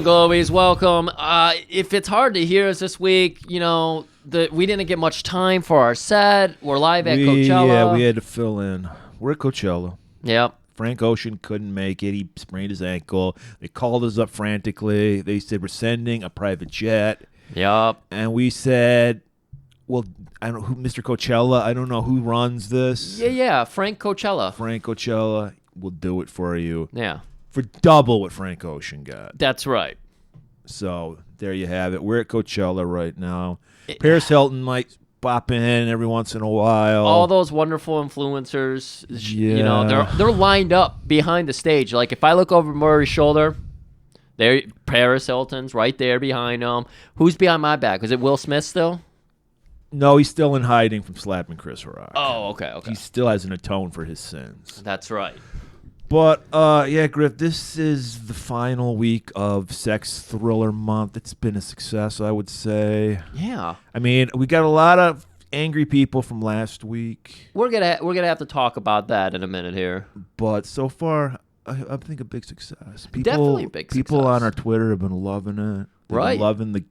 Golan-Globus, welcome. If it's hard to hear us this week, we didn't get much time for our set. We're live at Coachella. Yeah, we had to fill in. We're at Coachella. Yep. Frank Ocean couldn't make it. He sprained his ankle. They called us up frantically. They said, we're sending a private jet. Yep. And we said, well, I don't know who, Mr. Coachella, I don't know who runs this. Yeah, Frank Coachella. Frank Coachella will do it for you. Yeah. For double what Frank Ocean got. That's right. So there you have it. We're at Coachella right now. Paris Hilton might pop in every once in a while. All those wonderful influencers, they're lined up behind the stage. Like if I look over Murray's shoulder, there Paris Hilton's right there behind him. Who's behind my back? Is it Will Smith still? No, he's still in hiding from slapping Chris Rock. Oh, okay. He still hasn't atoned for his sins. That's right. But, yeah, Griff, this is the final week of Sex Thriller Month. It's been a success, I would say. Yeah. I mean, we got a lot of angry people from last week. We're gonna have to talk about that in a minute here. But so far, I think a big success. Definitely a big People success. on our Twitter have been loving it. They've Right. been loving the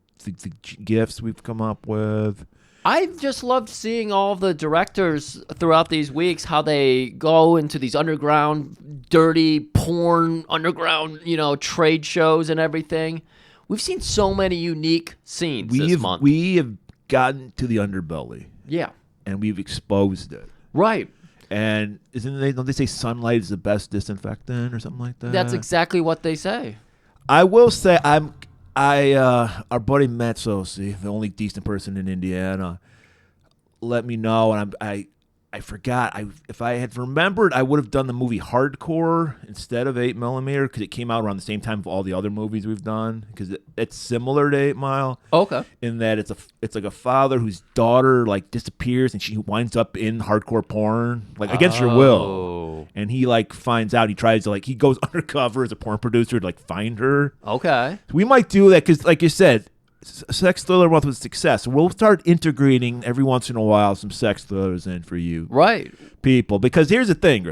gifts we've come up with. I've just loved seeing all the directors throughout these weeks, how they go into these underground, dirty porn, underground, trade shows and everything. We've seen so many unique scenes this month. We have gotten to the underbelly. Yeah. And we've exposed it. Right. And don't they say sunlight is the best disinfectant or something like that? That's exactly what they say. I will say our buddy Matt Sosi, the only decent person in Indiana, let me know, and I forgot. If I had remembered, I would have done the movie Hardcore instead of 8mm because it came out around the same time of all the other movies we've done. Because it's similar to 8 Mile. Okay. In that it's like a father whose daughter disappears and she winds up in hardcore porn against her will. And he finds out. He tries to he goes undercover as a porn producer to find her. Okay. We might do that because, like you said, Sex Thriller Month was a success. We'll start integrating every once in a while some sex thrillers in for you, right, people. Because here's the thing,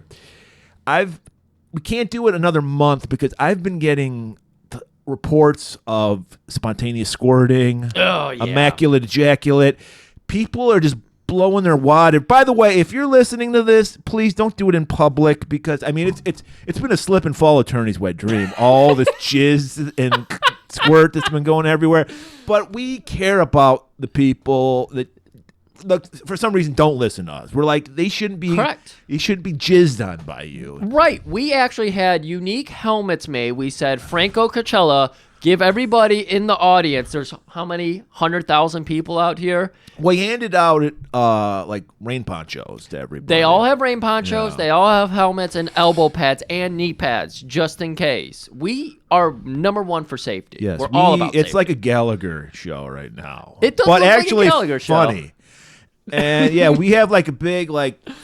we can't do it another month because I've been getting reports of spontaneous squirting, immaculate ejaculate. People are just blowing their wad. And by the way, if you're listening to this, please don't do it in public because it's been a slip and fall attorney's wet dream. All this jizz and squirt that's been going everywhere. But we care about the people that for some reason don't listen to us. We're they shouldn't be correct. It shouldn't be jizzed on by you. Right. We actually had unique helmets made. We said Franco Coachella. Give everybody in the audience, there's how many 100,000 people out here? We handed out rain ponchos to everybody. They all have rain ponchos. Yeah. They all have helmets and elbow pads and knee pads, just in case. We are number one for safety. Yes, We're all about it's safety. like a Gallagher show right now. It does but look actually like a Gallagher show. Funny. And yeah, we have a big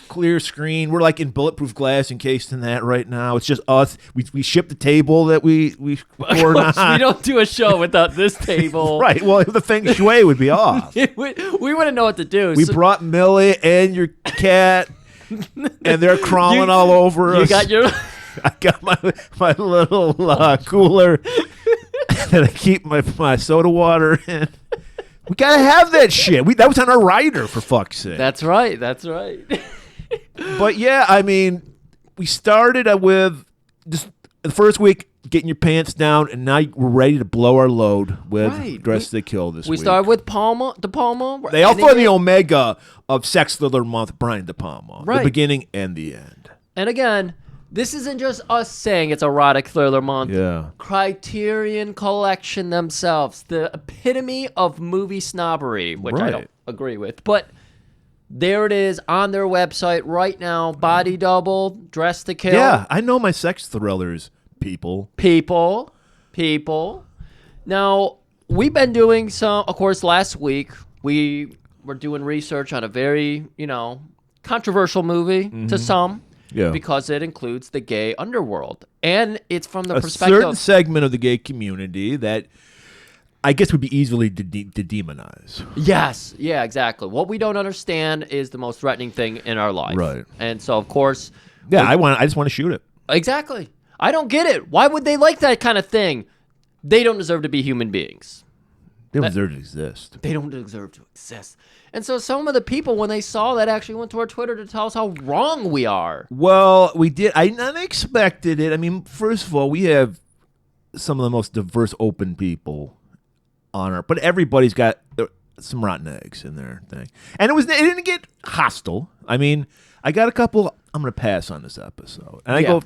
clear screen. We're in bulletproof glass encased in that right now. It's just us. We ship the table that we record on. We don't do a show without this table. Right. Well, the feng shui would be off. we wouldn't know what to do. We brought Millie and your cat, and they're crawling all over us. You got your. I got my little cooler that I keep my soda water in. We gotta have that shit. That was on our rider, for fuck's sake. That's right. But yeah, I mean, we started with just the first week getting your pants down, and now we're ready to blow our load with Dress to Kill this week. We started with Palma. They all follow the omega of Sex Thriller Month, Brian De Palma. Right. The beginning and the end. And again, this isn't just us saying it's erotic thriller month. Yeah. Criterion Collection themselves, the epitome of movie snobbery, which I don't agree with. But there it is on their website right now. Body Double, Dress to Kill. Yeah, I know my sex thrillers, people. Now, we've been doing some, of course, last week, we were doing research on a very, controversial movie to some. Yeah. Because it includes the gay underworld. And it's from the a perspective... certain segment of the gay community that I guess would be easily to demonize. Yes. Yeah, exactly. What we don't understand is the most threatening thing in our life. Right. And so, of course... Yeah, I just want to shoot it. Exactly. I don't get it. Why would they like that kind of thing? they don't deserve to be human beings. They don't deserve to exist. They don't deserve to exist. And so some of the people, when they saw that, actually went to our Twitter to tell us how wrong we are. Well, we did. I unexpected it. I mean, first of all, we have some of the most diverse, open people on our, but everybody's got some rotten eggs in their thing. And it didn't get hostile. I mean, I got a couple, I'm going to pass on this episode. And I go,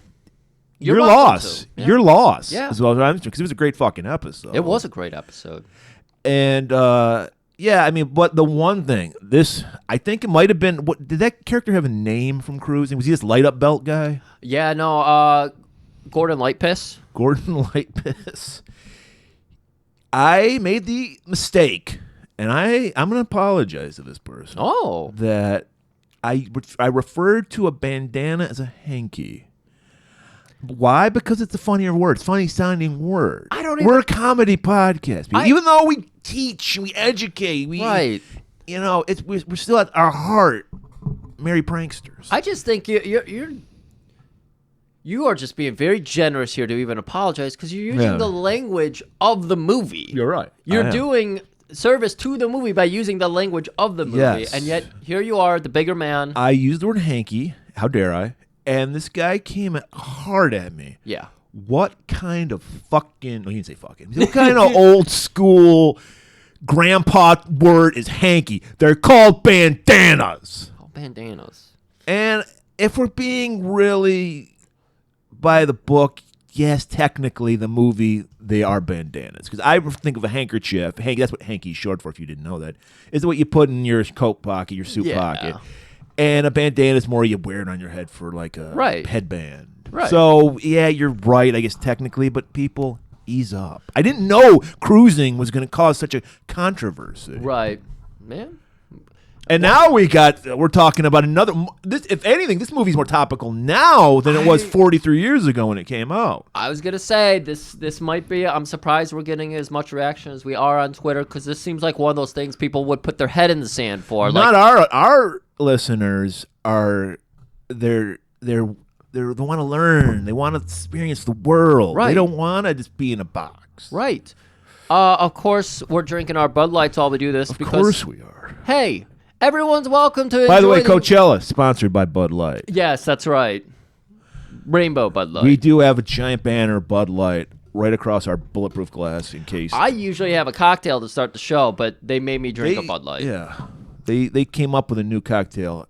You're lost. Yeah. You're lost. Yeah. As well as I'm because it was a great fucking episode. It was a great episode. And, yeah, I mean, but the one thing, I think it might have been, did that character have a name from Cruising? Was he this light up belt guy? Yeah, no, Gordon Lightpiss. Gordon Lightpiss. I made the mistake, and I'm going to apologize to this person. Oh. That I referred to a bandana as a hanky. Why? Because it's a funnier word. It's a funny sounding word. We're a comedy podcast. Even though we teach, we educate, right. You know, we're still at our heart merry pranksters. I just think you are just being very generous here to even apologize because you're using the language of the movie. You're right. You're doing service to the movie by using the language of the movie. Yes. And yet here you are, the bigger man. I used the word hanky. How dare I? And this guy came hard at me. Yeah. What kind of fucking... he didn't say fucking. What kind of old school grandpa word is hanky? They're called bandanas. Oh, bandanas. And if we're being really by the book, yes, technically the movie, they are bandanas. Because I think of a handkerchief. That's what hanky's short for, if you didn't know that. Is what you put in your coat pocket, your suit pocket. And a bandana is more you wear it on your head for like a headband. Right. So, yeah, you're right, I guess, technically, but people, ease up. I didn't know Cruising was going to cause such a controversy. Right. Man. And now we're talking about another, if anything, this movie's more topical now than it was 43 years ago when it came out. I was going to say, this might be, I'm surprised we're getting as much reaction as we are on Twitter, because this seems like one of those things people would put their head in the sand for. Not our listeners are, they want to learn. They want to experience the world. Right. They don't want to just be in a box. Right. Of course, we're drinking our Bud Lights while we do this. Of course we are. Hey, everyone's welcome to By the way, Coachella, sponsored by Bud Light. Yes, that's right. Rainbow Bud Light. We do have a giant banner Bud Light right across our bulletproof glass in case. I usually have a cocktail to start the show, but they made me drink a Bud Light. Yeah. They came up with a new cocktail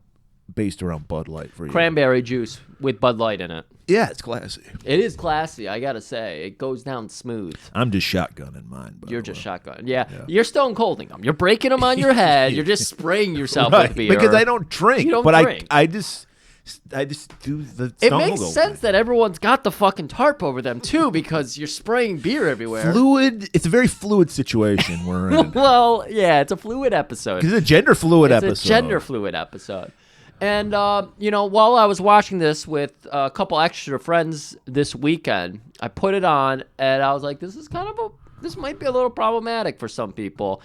based around Bud Light for you. Cranberry juice with Bud Light in it. Yeah, it's classy. It is classy, I gotta say. It goes down smooth. I'm just shotgunning mine. You're just shotgunning. Yeah. You're stone colding them. You're breaking them on your head. You're just spraying yourself with beer. Because I don't drink. You don't drink. I just do the It makes sense that everyone's got the fucking tarp over them, too, because you're spraying beer everywhere. It's a very fluid situation we're in. Well, yeah, it's a fluid episode. It's a gender fluid episode. It's a gender fluid episode. And, while I was watching this with a couple extra friends this weekend, I put it on, and I was like, this might be a little problematic for some people.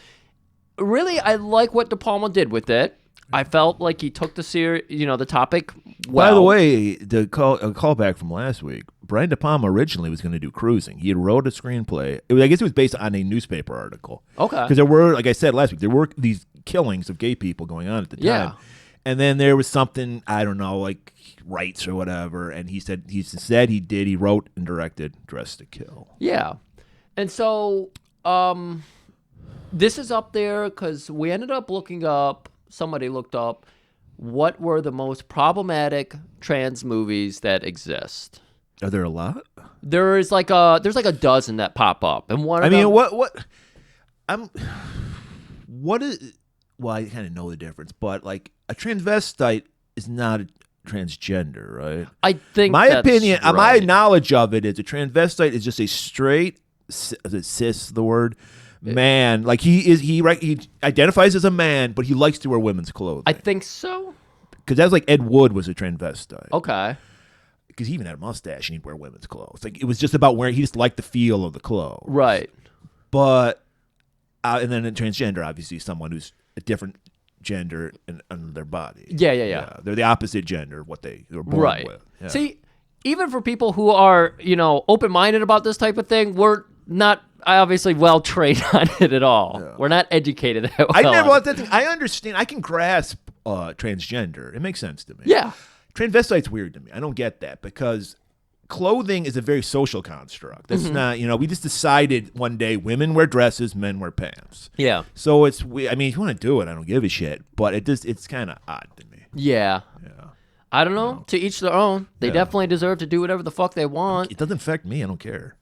Really, I like what De Palma did with it. I felt like he took the topic well. By the way, a callback from last week, Brian De Palma originally was going to do Cruising. He had wrote a screenplay. I guess it was based on a newspaper article. Okay. Because there were, like I said last week, there were these killings of gay people going on at the time. Yeah. And then there was something, I don't know, like rights or whatever. And he said he wrote and directed Dressed to Kill. Yeah. And so this is up there because we ended up somebody looked up what were the most problematic trans movies that exist. Are there a lot? There's like a dozen that pop up. And one of them, what is, well, I kind of know the difference, but like a transvestite is not a transgender, right? I think my opinion, right. My knowledge of it is a transvestite is just a straight, is it cis the word? Man, like he identifies as a man, but he likes to wear women's clothing. I think so. Because that's like Ed Wood was a transvestite. Okay. Because he even had a mustache and he'd wear women's clothes. Like it was just about wearing. He just liked the feel of the clothes. Right. But and then a transgender, obviously, someone who's a different gender in their body. Yeah. They're the opposite gender of what they were born with. Yeah. See, even for people who are open-minded about this type of thing, we're not obviously well trained on it at all. Yeah. We're not educated that well. I never want that thing. I understand. I can grasp transgender. It makes sense to me. Yeah. Transvestite's weird to me. I don't get that because clothing is a very social construct. That's not, we just decided one day women wear dresses, men wear pants. Yeah. So it's, I mean, if you want to do it, I don't give a shit. But it's kind of odd to me. Yeah. I don't know. To each their own. They definitely deserve to do whatever the fuck they want. It doesn't affect me. I don't care.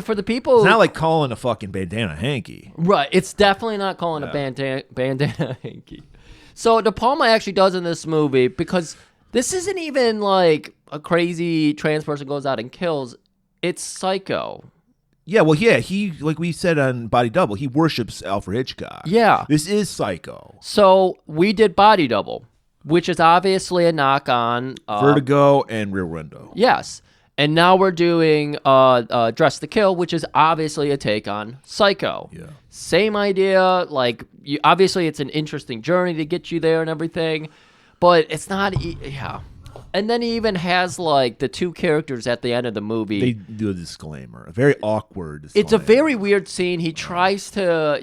For the people, it's not like calling a fucking bandana hanky. Right. It's definitely not calling a bandana hanky. So De Palma actually does in this movie, because this isn't even like a crazy trans person goes out and kills. It's Psycho. Yeah, well, he, like we said on Body Double, he worships Alfred Hitchcock. Yeah. This is Psycho. So we did Body Double, which is obviously a knock on Vertigo and Rear Window. Yes. And now we're doing Dress to Kill, which is obviously a take on Psycho. Yeah. Same idea. Like, obviously, it's an interesting journey to get you there and everything, but it's not. And then he even has like the two characters at the end of the movie. They do a disclaimer, a very awkward disclaimer. It's a very weird scene. He tries to,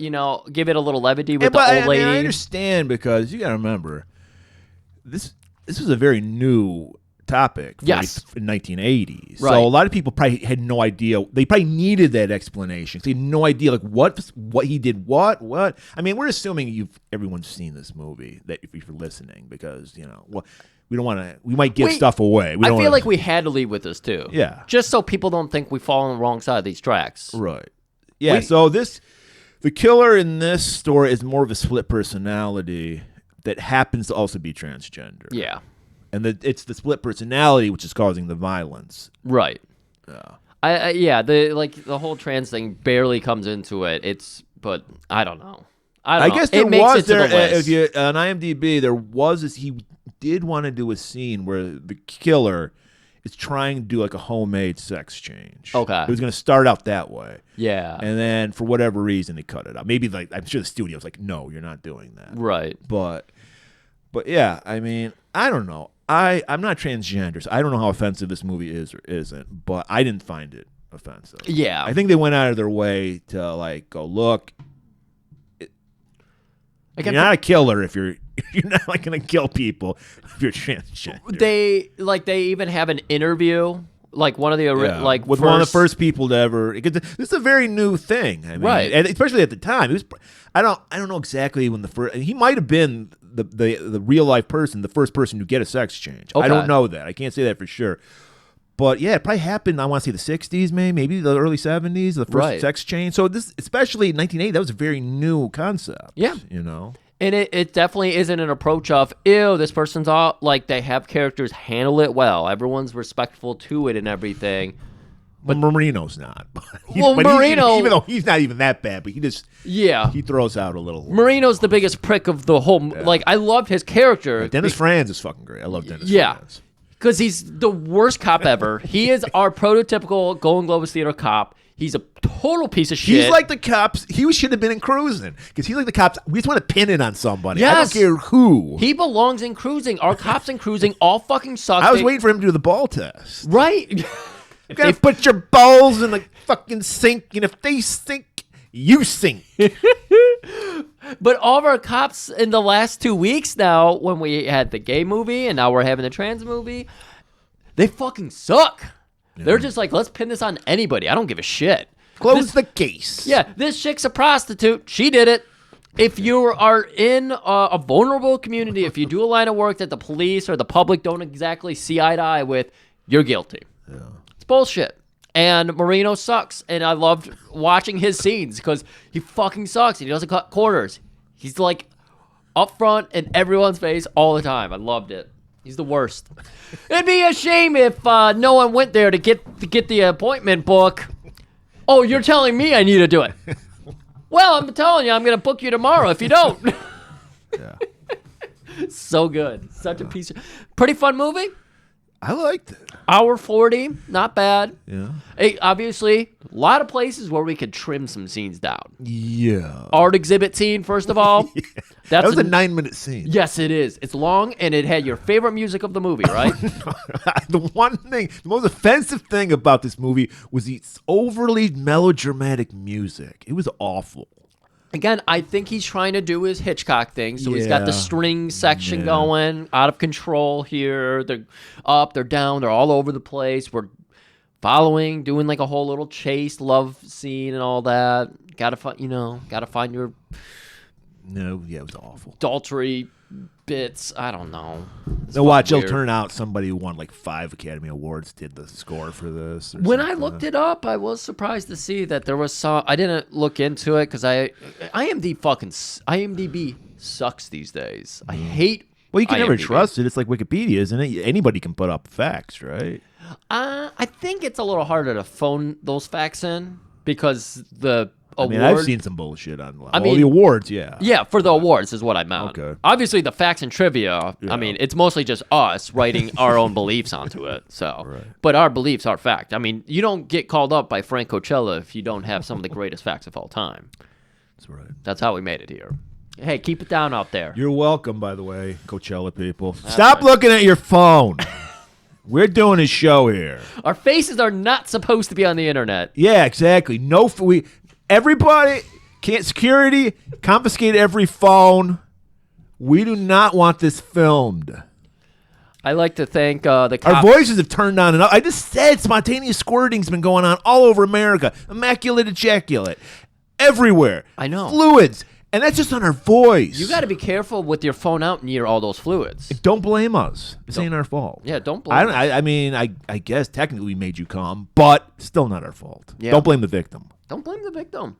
give it a little levity with the old lady. I understand, because you got to remember, this was a very new topic in 1980s. Right. So a lot of people probably had no idea. They probably needed that explanation. They had no idea like what he did, what. I mean, we're assuming everyone's seen this movie, that if you're listening, because we don't want to. We might give stuff away. I feel like we had to lead with this too. Yeah. Just so people don't think we fall on the wrong side of these tracks. Right. Yeah. So the killer in this story is more of a split personality that happens to also be transgender. Yeah. And it's the split personality which is causing the violence. Right. Yeah. The whole trans thing barely comes into it. But I don't know. I guess there was if you on IMDb there was this, he did want to do a scene where the killer is trying to do like a homemade sex change. Okay. It was going to start out that way. Yeah. And then for whatever reason they cut it out. Maybe like I'm sure the studio's like, no, you're not doing that. Right. But yeah, I mean, I don't know. I'm not transgender, so I don't know how offensive this movie is or isn't, but I didn't find it offensive. Yeah. I think they went out of their way to like go, look, you're not a killer if you're not like going to kill people if you're transgender. They even have an interview, like one of the with one of the first people to ever. This is a very new thing, I mean, right? And especially at the time, it was. I don't know exactly when the first. He might have been the real life person, the first person to get a sex change. Okay. I don't know that. I can't say that for sure. But yeah, it probably happened. I want to say the 60s, maybe the early 70s, the first sex change. So this, especially in 1980, that was a very new concept. Yeah, And it definitely isn't an approach of, ew, this person's all, like, they have characters handle it well. Everyone's respectful to it and everything. But Marino's not. Marino, even though he's not even that bad, but he throws out a little. Marino's the biggest prick of the whole. Yeah. Like, I loved his character. Dennis Franz is fucking great. I love Dennis Franz. Because he's the worst cop ever. He is our prototypical Golan-Globus theater cop. He's a total piece of shit. He's like the cops. He should have been in Cruising, because he's like the cops. We just want to pin it on somebody. Yes. I don't care who. He belongs in Cruising. Our cops in Cruising all fucking suck. I was waiting for him to do the ball test. Right. You gotta put your balls in the fucking sink, and if they sink, you sink. But all of our cops in the last 2 weeks now, when we had the gay movie and now we're having the trans movie, they fucking suck. Yeah. They're just like, let's pin this on anybody. I don't give a shit. Close the case. Yeah, this chick's a prostitute. She did it. If you are in a vulnerable community, if you do a line of work that the police or the public don't exactly see eye to eye with, you're guilty. Yeah. It's bullshit. And Marino sucks. And I loved watching his scenes because he fucking sucks. And he doesn't cut corners. He's like up front in everyone's face all the time. I loved it. He's the worst. It'd be a shame if no one went there to get the appointment book. Oh, you're telling me I need to do it. Well, I'm telling you, I'm going to book you tomorrow if you don't. Yeah. So good. Such a piece of... Pretty fun movie? I liked it. Hour 40, not bad. Yeah. Hey, obviously, a lot of places where we could trim some scenes down. Yeah. Art exhibit scene, first of all. That was a 9-minute scene. Yes, it is. It's long, and it had your favorite music of the movie, right? The most offensive thing about this movie was the overly melodramatic music. It was awful. Again, I think he's trying to do his Hitchcock thing. So he's got the Yeah. string section going, out of control here. They're up, they're down, they're all over the place. We're following, doing like a whole little chase, love scene and all that. Gotta find your No, yeah, it was awful. adultery bits. I don't know. Now watch, it'll weird. turn out somebody who won like 5 Academy Awards did the score for this. Or When I something. looked it up, I was surprised to see that there was some. I didn't look into it because IMDb sucks these days. I hate. Well, you can never IMDb. trust it. It's like Wikipedia, isn't it? Anybody can put up facts, right? I think it's a little harder to phone those facts in because the I award. mean, I've seen some bullshit on all mean- the awards, yeah. Yeah, for the awards is what I meant. Okay. Obviously, the facts and trivia. Yeah. I mean, it's mostly just us writing our own beliefs onto it. So, Right. but our beliefs are fact. I mean, you don't get called up by Frank Coachella if you don't have some of the greatest facts of all time. That's right. That's how we made it here. Hey, keep it down out there. You're welcome, by the way, Coachella people. Stop looking at your phone. We're doing a show here. Our faces are not supposed to be on the internet. Yeah, exactly. Everybody, security, confiscate every phone. We do not want this filmed. I like to thank the Our cops. voices have turned on and up. I just said spontaneous squirting's been going on all over America. Immaculate ejaculate. Everywhere. I know. Fluids. And that's just on our voice. You got to be careful with your phone out near all those fluids. Don't blame us. This ain't our fault. Yeah, don't blame us. I mean, I guess technically we made you come, but still not our fault. Yeah. Don't blame the victim. Don't blame the victim.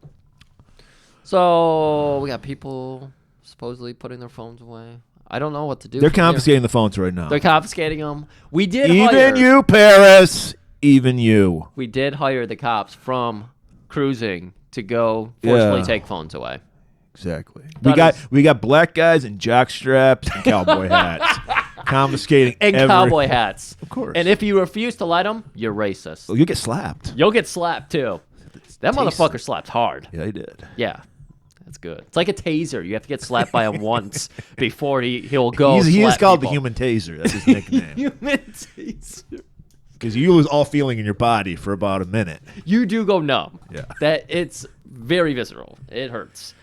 So we got people supposedly putting their phones away. I don't know what to do. They're from here. confiscating the phones right now. They're confiscating them. We did Even hire, you, Paris. Even you. We did hire the cops from cruising to go forcefully Yeah. take phones away. Exactly. That We got black guys in jock straps and cowboy hats confiscating And every- cowboy hats. Of course. And if you refuse to let them, you're racist. Oh, you get slapped. You'll get slapped too. That motherfucker slapped hard. Yeah, he did. Yeah. That's good. It's like a taser. You have to get slapped by him once before he'll go. He is slap called the people. human taser. That's his nickname. Human taser. Because you lose all feeling in your body for about a minute. You do go numb. Yeah. That it's very visceral. It hurts.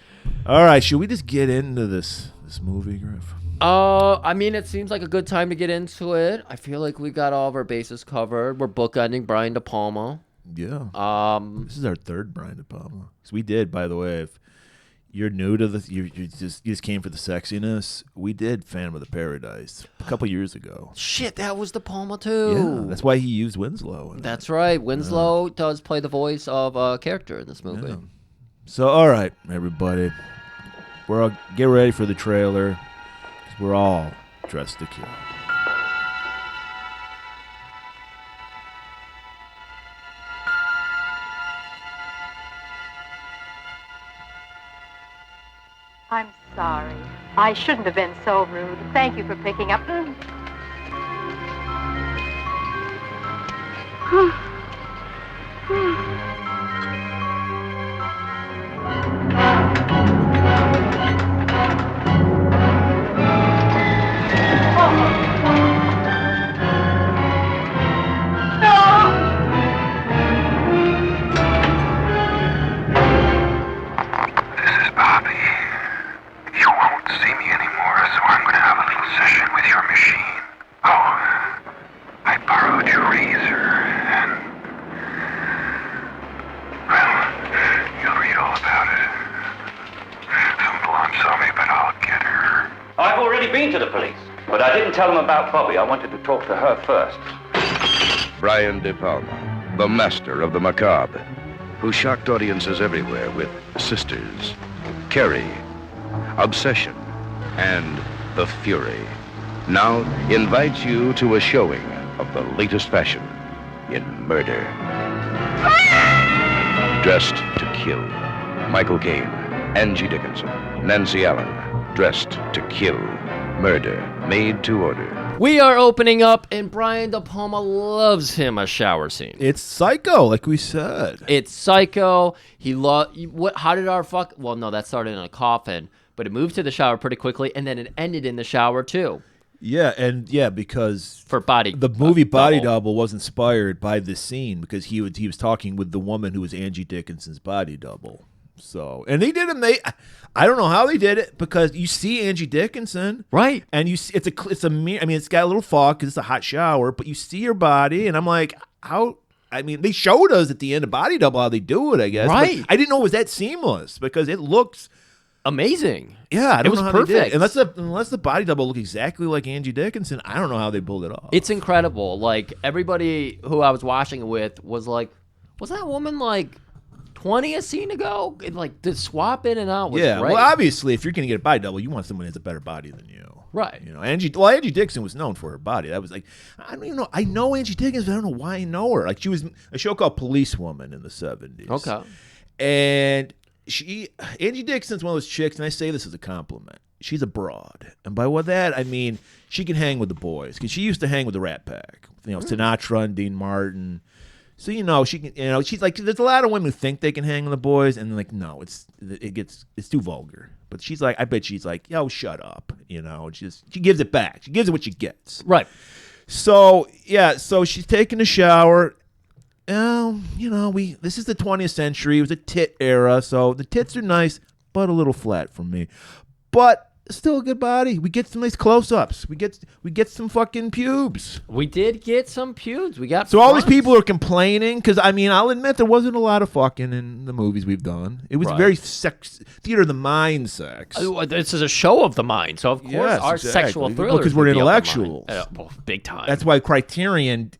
All right, should we just get into this movie, Griff? I mean, it seems like a good time to get into it. I feel like we got all of our bases covered. We're bookending Brian De Palma. Yeah. This is our third Brian De Palma. So we did, by the way, if you're new to this, you just came for the sexiness. We did Phantom of the Paradise a couple years ago. Shit, that was De Palma too. Yeah, that's why he used Winslow. in it. That's right. Winslow does play the voice of a character in this movie. Yeah. So, all right, everybody, get ready for the trailer. 'Cause we're all dressed to kill. I'm sorry. I shouldn't have been so rude. Thank you for picking up. This is Bobby. You won't see me anymore, so I'm going to have a little session with your machine. Oh, I borrowed your razor, and... Well, you'll read all about it. Some blonde saw me, but I'll get her. I've already been to the police, but I didn't tell them about Bobby. I wanted to talk to her first. Brian De Palma, the master of the macabre, who shocked audiences everywhere with Sisters, Carrie, Obsession, and The Fury, now invites you to a showing of the latest fashion in murder. Dressed to Kill, Michael Caine, Angie Dickinson, Nancy Allen, Dressed to Kill, Murder, Made to Order. We are opening up, and Brian De Palma loves him a shower scene. It's Psycho, like we said. It's Psycho. How did our fuck? Well, no, that started in a coffin, but it moved to the shower pretty quickly, and then it ended in the shower too. Yeah, because For the movie Body Double was inspired by this scene because he was talking with the woman who was Angie Dickinson's body double. So, and they did him. I don't know how they did it because you see Angie Dickinson, right? And you see it's a mirror. I mean, it's got a little fog because it's a hot shower, but you see her body, and I'm like, how? I mean, they showed us at the end of Body Double how they do it. I guess, right? But I didn't know it was that seamless because it looks amazing. Yeah, I don't know how perfect. they did it. Unless the body double looked exactly like Angie Dickinson, I don't know how they pulled it off. It's incredible. Like everybody who I was watching it with was like, was that woman like 20 a scene ago? And like the swap in and out was great. Well, obviously, if you're gonna get a body double, you want someone who has a better body than you, right? You know, Angie Dickinson was known for her body. That was like, I don't even know. I know Angie Dickinson, but I don't know why I know her. Like she was a show called Policewoman in the 70s. Okay, and Angie Dickinson's one of those chicks, and I say this as a compliment. She's a broad, and by what that I mean, she can hang with the boys because she used to hang with the Rat Pack. You know, Sinatra and Dean Martin. So she can. You know, she's like. There's a lot of women who think they can hang with the boys, and like, no, it's too vulgar. But she's like, I bet she's like, yo, shut up. You know, she gives it back. She gives it what she gets. Right. So so she's taking a shower. You know, this is the 20th century. It was a tit era, so the tits are nice, but a little flat for me. But still a good body. We get some nice close-ups. We get some fucking pubes. We did get some pubes. We got so all these people are complaining because I mean I'll admit there wasn't a lot of fucking in the movies we've done. It was very theater of the mind sex. This is a show of the mind, so of course our sexual thrillers because we're intellectuals. Big time. That's why Criterion,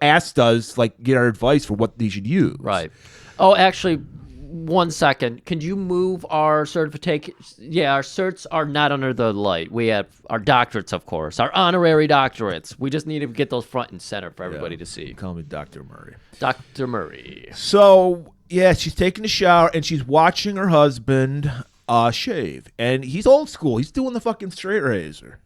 asked us get our advice for what they should use. Right. Oh, actually, 1 second. Can you move our certificate? Yeah, our certs are not under the light. We have our doctorates, of course, our honorary doctorates. We just need to get those front and center for everybody to see. Call me Dr. Murray. Dr. Murray. So she's taking a shower and she's watching her husband shave, and he's old school. He's doing the fucking straight razor.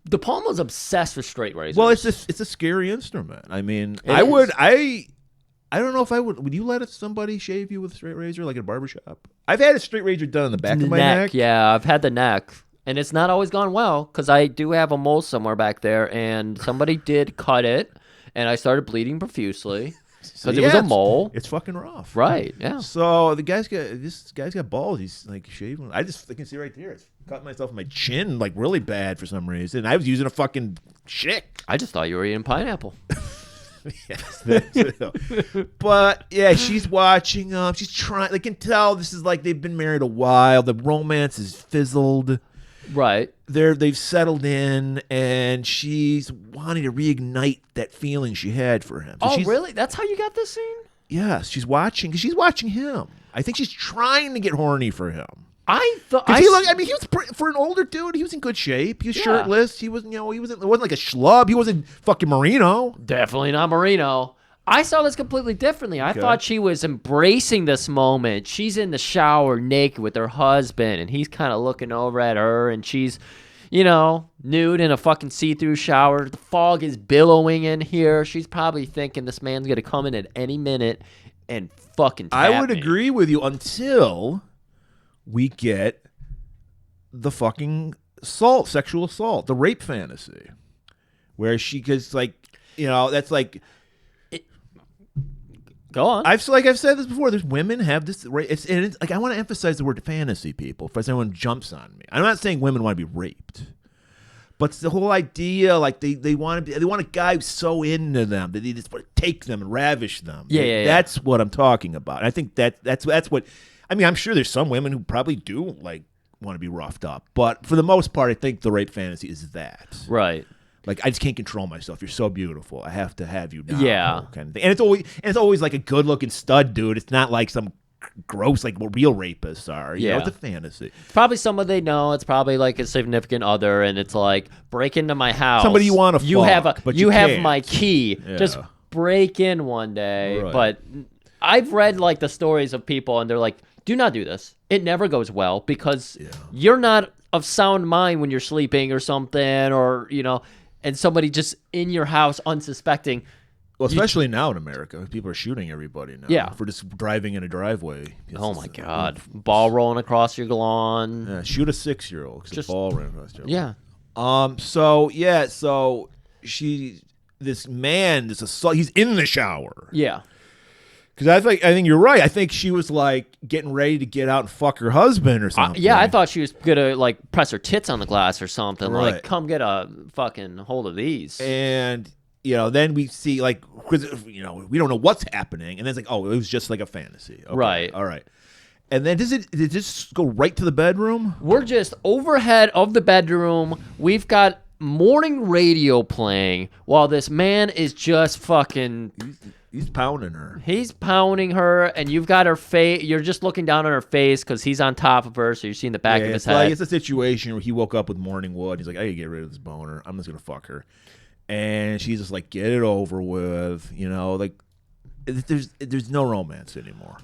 De Palma's obsessed with straight razors. Well, it's a scary instrument. I mean, I don't know if I would. Would you let somebody shave you with a straight razor, like at a barbershop? I've had a straight razor done on the back of my neck. Yeah, I've had the neck, and it's not always gone well because I do have a mole somewhere back there, and somebody did cut it, and I started bleeding profusely because it was a mole. It's fucking rough, right? Yeah. So this guy's got balls. He's like shaving. I can see right there. It's cut myself in my chin like really bad for some reason. I was using a fucking shit. I just thought you were eating pineapple. Yes, but yeah, she's watching. She's trying. They can tell this is like they've been married a while. The romance is fizzled. Right. They've settled in, and she's wanting to reignite that feeling she had for him. So really? That's how you got this scene? Yes, she's watching because she's watching him. I think she's trying to get horny for him. I thought he was for an older dude. He was in good shape. He was shirtless. He wasn't. It wasn't like a schlub. He wasn't fucking Marino. Definitely not Marino. I saw this completely differently. I thought she was embracing this moment. She's in the shower naked with her husband, and he's kind of looking over at her, and she's, nude in a fucking see-through shower. The fog is billowing in here. She's probably thinking this man's gonna come in at any minute and fucking tap I would agree with you until we get the fucking sexual assault, the rape fantasy, where she gets that's like. Go on. I've said this before. There's women have this. It's like I want to emphasize the word fantasy, people. If anyone jumps on me, I'm not saying women want to be raped, but it's the whole idea. Like they want a guy who's so into them that they just want to take them and ravish them. Yeah. That's what I'm talking about. And I think that's what. I mean, I'm sure there's some women who probably do want to be roughed up, but for the most part, I think the rape fantasy is that. Right. Like, I just can't control myself. You're so beautiful. I have to have you now. Yeah. Kind of thing. And it's always like a good looking stud dude. It's not like some gross like what real rapists are. You know, it's a fantasy. It's probably someone they know. It's probably like a significant other, and it's like break into my house. Somebody you want to fuck, you have my key. Yeah. Just break in one day. Right. But I've read like the stories of people, and they're like, do not do this. It never goes well because you're not of sound mind when you're sleeping or something, or and somebody just in your house unsuspecting. Well, especially now in America, people are shooting everybody now. Yeah. For just driving in a driveway. Oh my God! Ball rolling across your lawn. Yeah, shoot a 6-year-old because a ball ran across your lawn. Yeah. So this man, this assault, he's in the shower. Yeah. Because I think you're right. I think she was like getting ready to get out and fuck her husband or something. Yeah, I thought she was gonna like press her tits on the glass or something. Right. Like, come get a fucking hold of these. And then we see like, because we don't know what's happening, and then it's like, oh, it was just like a fantasy. Okay, Right. All right. And then did it just go right to the bedroom? We're just overhead of the bedroom. We've got morning radio playing while this man is just fucking. He's pounding her. He's pounding her, and you've got her face. You're just looking down on her face because he's on top of her, so you're seeing the back of his head. It's a situation where he woke up with morning wood. He's like, I gotta get rid of this boner. I'm just gonna fuck her. And she's just like, get it over with. Like there's no romance anymore.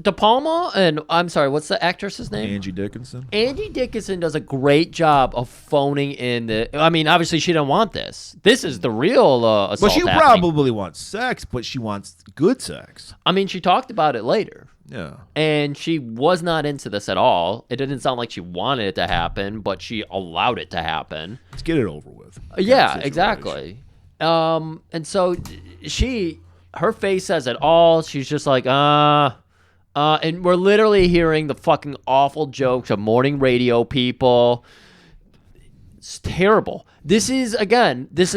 De Palma and I'm sorry, what's the actress's name? Angie Dickinson. Angie Dickinson does a great job of phoning in the. I mean, obviously she didn't want this. This is the real assault. But she happening. probably wants sex, but she wants good sex. I mean, she talked about it later. Yeah. And she was not into this at all. It didn't sound like she wanted it to happen, but she allowed it to happen. Let's get it over with. Yeah, exactly. And so her face says it all. She's just like, and we're literally hearing the fucking awful jokes of morning radio people. It's terrible. This is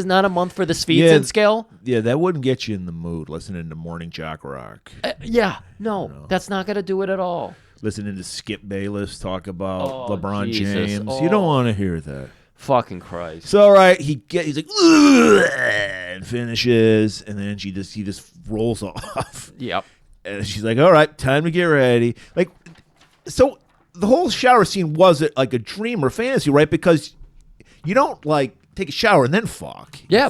not a month for the Sweetson scale. Yeah, that wouldn't get you in the mood listening to morning jock rock. That's not going to do it at all. Listening to Skip Bayless talk about LeBron Jesus. James. You don't want to hear that. Fucking Christ. So, all right, he's like, ugh, and finishes, and then he just rolls off. Yep. And she's like, all right, time to get ready. Like, so the whole shower scene wasn't like a dream or fantasy, right? Because you don't like take a shower and then fuck. Yeah,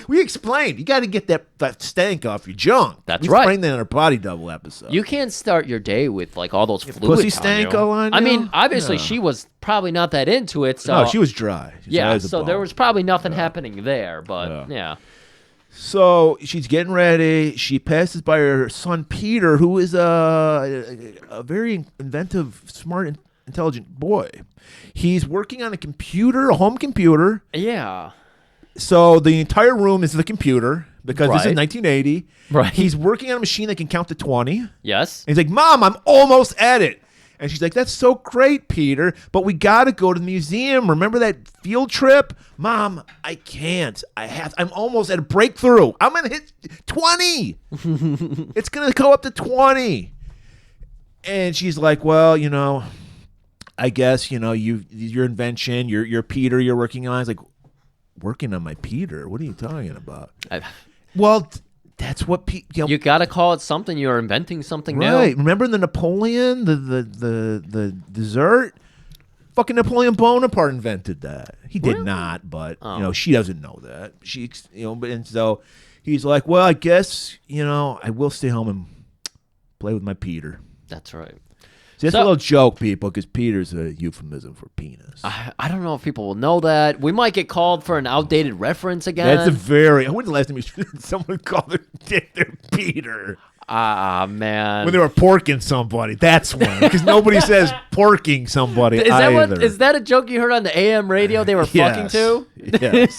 we explained. You got to get that stank off your junk. That's we right. explained that in our Body Double episode. You can't start your day with like all those fluids. Pussy stank on you. all on you? I mean, obviously Yeah. she was probably not that into it. So No, she was dry. She was dry as a so bone. there was probably nothing happening there. But yeah. So she's getting ready. She passes by her son Peter, who is a very inventive, smart, intelligent boy. He's working on a home computer. Yeah. So the entire room is the computer because this is Right. 1980. Right. He's working on a machine that can count to 20. And Yes. he's like, Mom, I'm almost at it. And she's like, that's so great, Peter, but we got to go to the museum. Remember that field trip? Mom, I can't. I'm almost at a breakthrough. I'm going to hit 20. It's going to go up to 20. And she's like, well, I guess, your invention, your Peter you're working on. It's like, working on my Peter? What are you talking about? Well, that's what you got to call it something. You're inventing something right. new. Remember the Napoleon, the dessert? Fucking Napoleon Bonaparte invented that. He did not, but she doesn't know that. And so he's like, well, I guess I will stay home and play with my Peter. That's right. See, that's a little joke, people, because Peter's a euphemism for penis. I don't know if people will know that. We might get called for an outdated reference again. That's when's the last time someone called their dick their Peter? Man. When they were porking somebody. That's when. Because nobody says porking somebody Is that a joke you heard on the AM radio they were fucking to? Yes.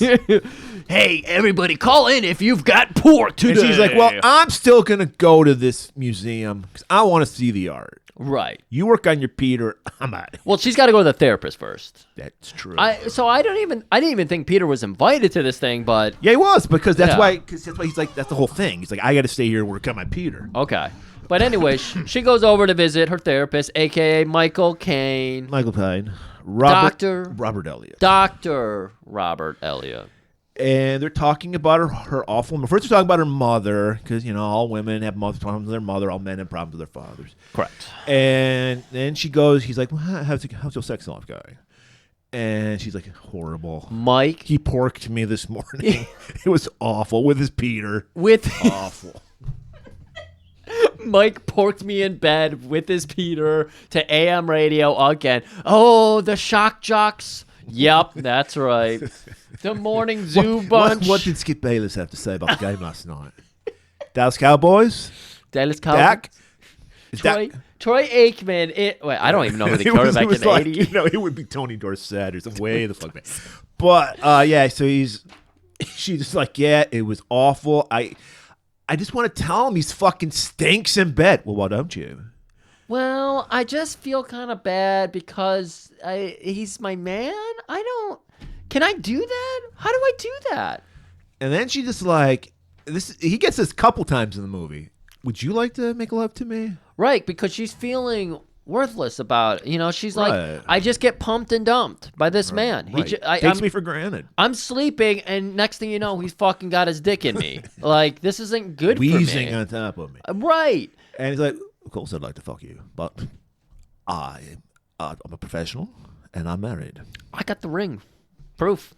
Hey, everybody, call in if you've got pork today. And she's like, well, I'm still going to go to this museum because I want to see the art. Right. You work on your Peter. I'm out. Well, she's got to go to the therapist first. That's true. I didn't even think Peter was invited to this thing, but yeah, he was because that's why he's like, that's the whole thing. He's like, I got to stay here and work on my Peter. Okay. But anyway, she goes over to visit her therapist, a.k.a. Michael Caine. Michael Caine. Robert Elliott. Dr. Robert Elliott. And they're talking about her awful. First, they're talking about her mother because all women have problems with their mother, all men have problems with their fathers. Correct. And then he's like, well, how's your sex life going? And she's like, horrible. Mike, he porked me this morning. It was awful with his Peter. Awful. Mike porked me in bed with his Peter to AM radio again. Oh, the shock jocks. Yep, that's right. The morning zoo bunch. What did Skip Bayless have to say about the game last night? Dallas Cowboys? Dallas Cowboys. Dak? Troy Aikman. Wait, I don't even know who the quarterback in the like, 80s. You know, it would be Tony Dorsett or some way the fuck back. But yeah, so she's just like, yeah, it was awful. I just want to tell him he's fucking stinks in bed. Well, why don't you? Well, I just feel kind of bad because he's my man. Can I do that? How do I do that? And then she just like he gets this couple times in the movie. Would you like to make love to me? Right, because she's feeling worthless about it. She's Right. like, I just get pumped and dumped by this man. Right. Takes me for granted. I'm sleeping, and next thing you know, he's fucking got his dick in me. Like, this isn't good Wheezing for me. on top of me. Right. And he's like, of course I'd like to fuck you, but I'm a professional, and I'm married. I got the ring. Proof.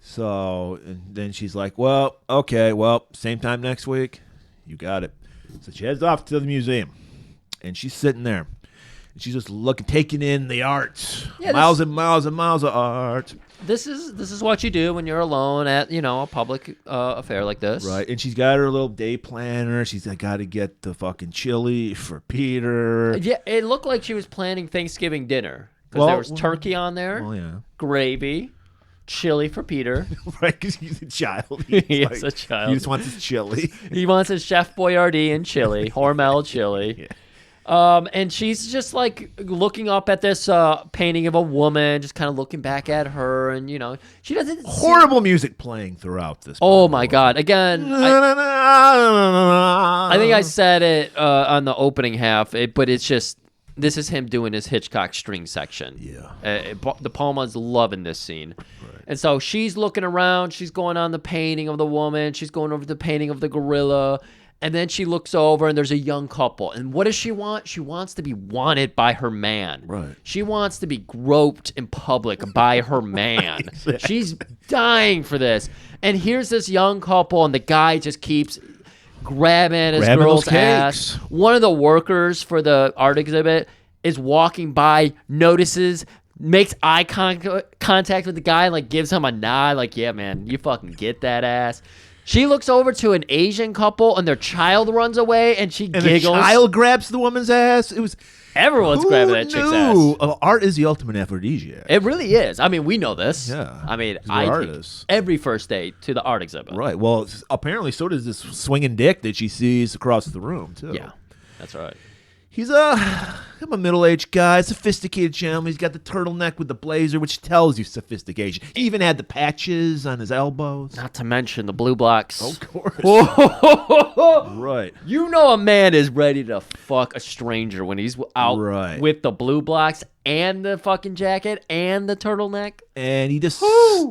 So, and then she's like, well, okay, same time next week. You got it. So she heads off to the museum, and she's sitting there. And she's just taking in the art. Yeah, miles and miles and miles of art. This is what you do when you're alone at, a public affair like this. Right, and she's got her little day planner. She's got to get the fucking chili for Peter. Yeah, it looked like she was planning Thanksgiving dinner. Because there was turkey on there, gravy, chili for Peter. Right, because he's a child. He's a child. He just wants his chili. He wants his Chef Boyardee and chili, Hormel chili. Yeah. And she's just like looking up at this painting of a woman, just kind of looking back at her, and she doesn't. Horrible music playing throughout this. Oh my God! Again, I think I said it on the opening half, but it's just. This is him doing his Hitchcock string section. Yeah. The Palma's loving this scene. Right. And so she's looking around. She's going on the painting of the woman. She's going over the painting of the gorilla. And then she looks over, and there's a young couple. And what does she want? She wants to be wanted by her man. Right. She wants to be groped in public by her man. Exactly. She's dying for this. And here's this young couple, and the guy just keeps... grabbing his girl's ass. One of the workers for the art exhibit is walking by, notices, makes eye contact with the guy, and like gives him a nod, like, yeah, man, you fucking get that ass. She looks over to an Asian couple, and their child runs away, and she giggles. The child grabs the woman's ass. It was everyone's grabbing that chick's ass. Art is the ultimate aphrodisiac. It really is. I mean, we know this. Yeah. I mean, I take every first date to the art exhibit. Right. Well, apparently, so does this swinging dick that she sees across the room too. Yeah, that's right. He's a middle-aged guy, sophisticated gentleman. He's got the turtleneck with the blazer, which tells you sophistication. He even had the patches on his elbows. Not to mention the blue blocks. Of course. Right. You know a man is ready to fuck a stranger when he's out with the blue blocks and the fucking jacket and the turtleneck. And he just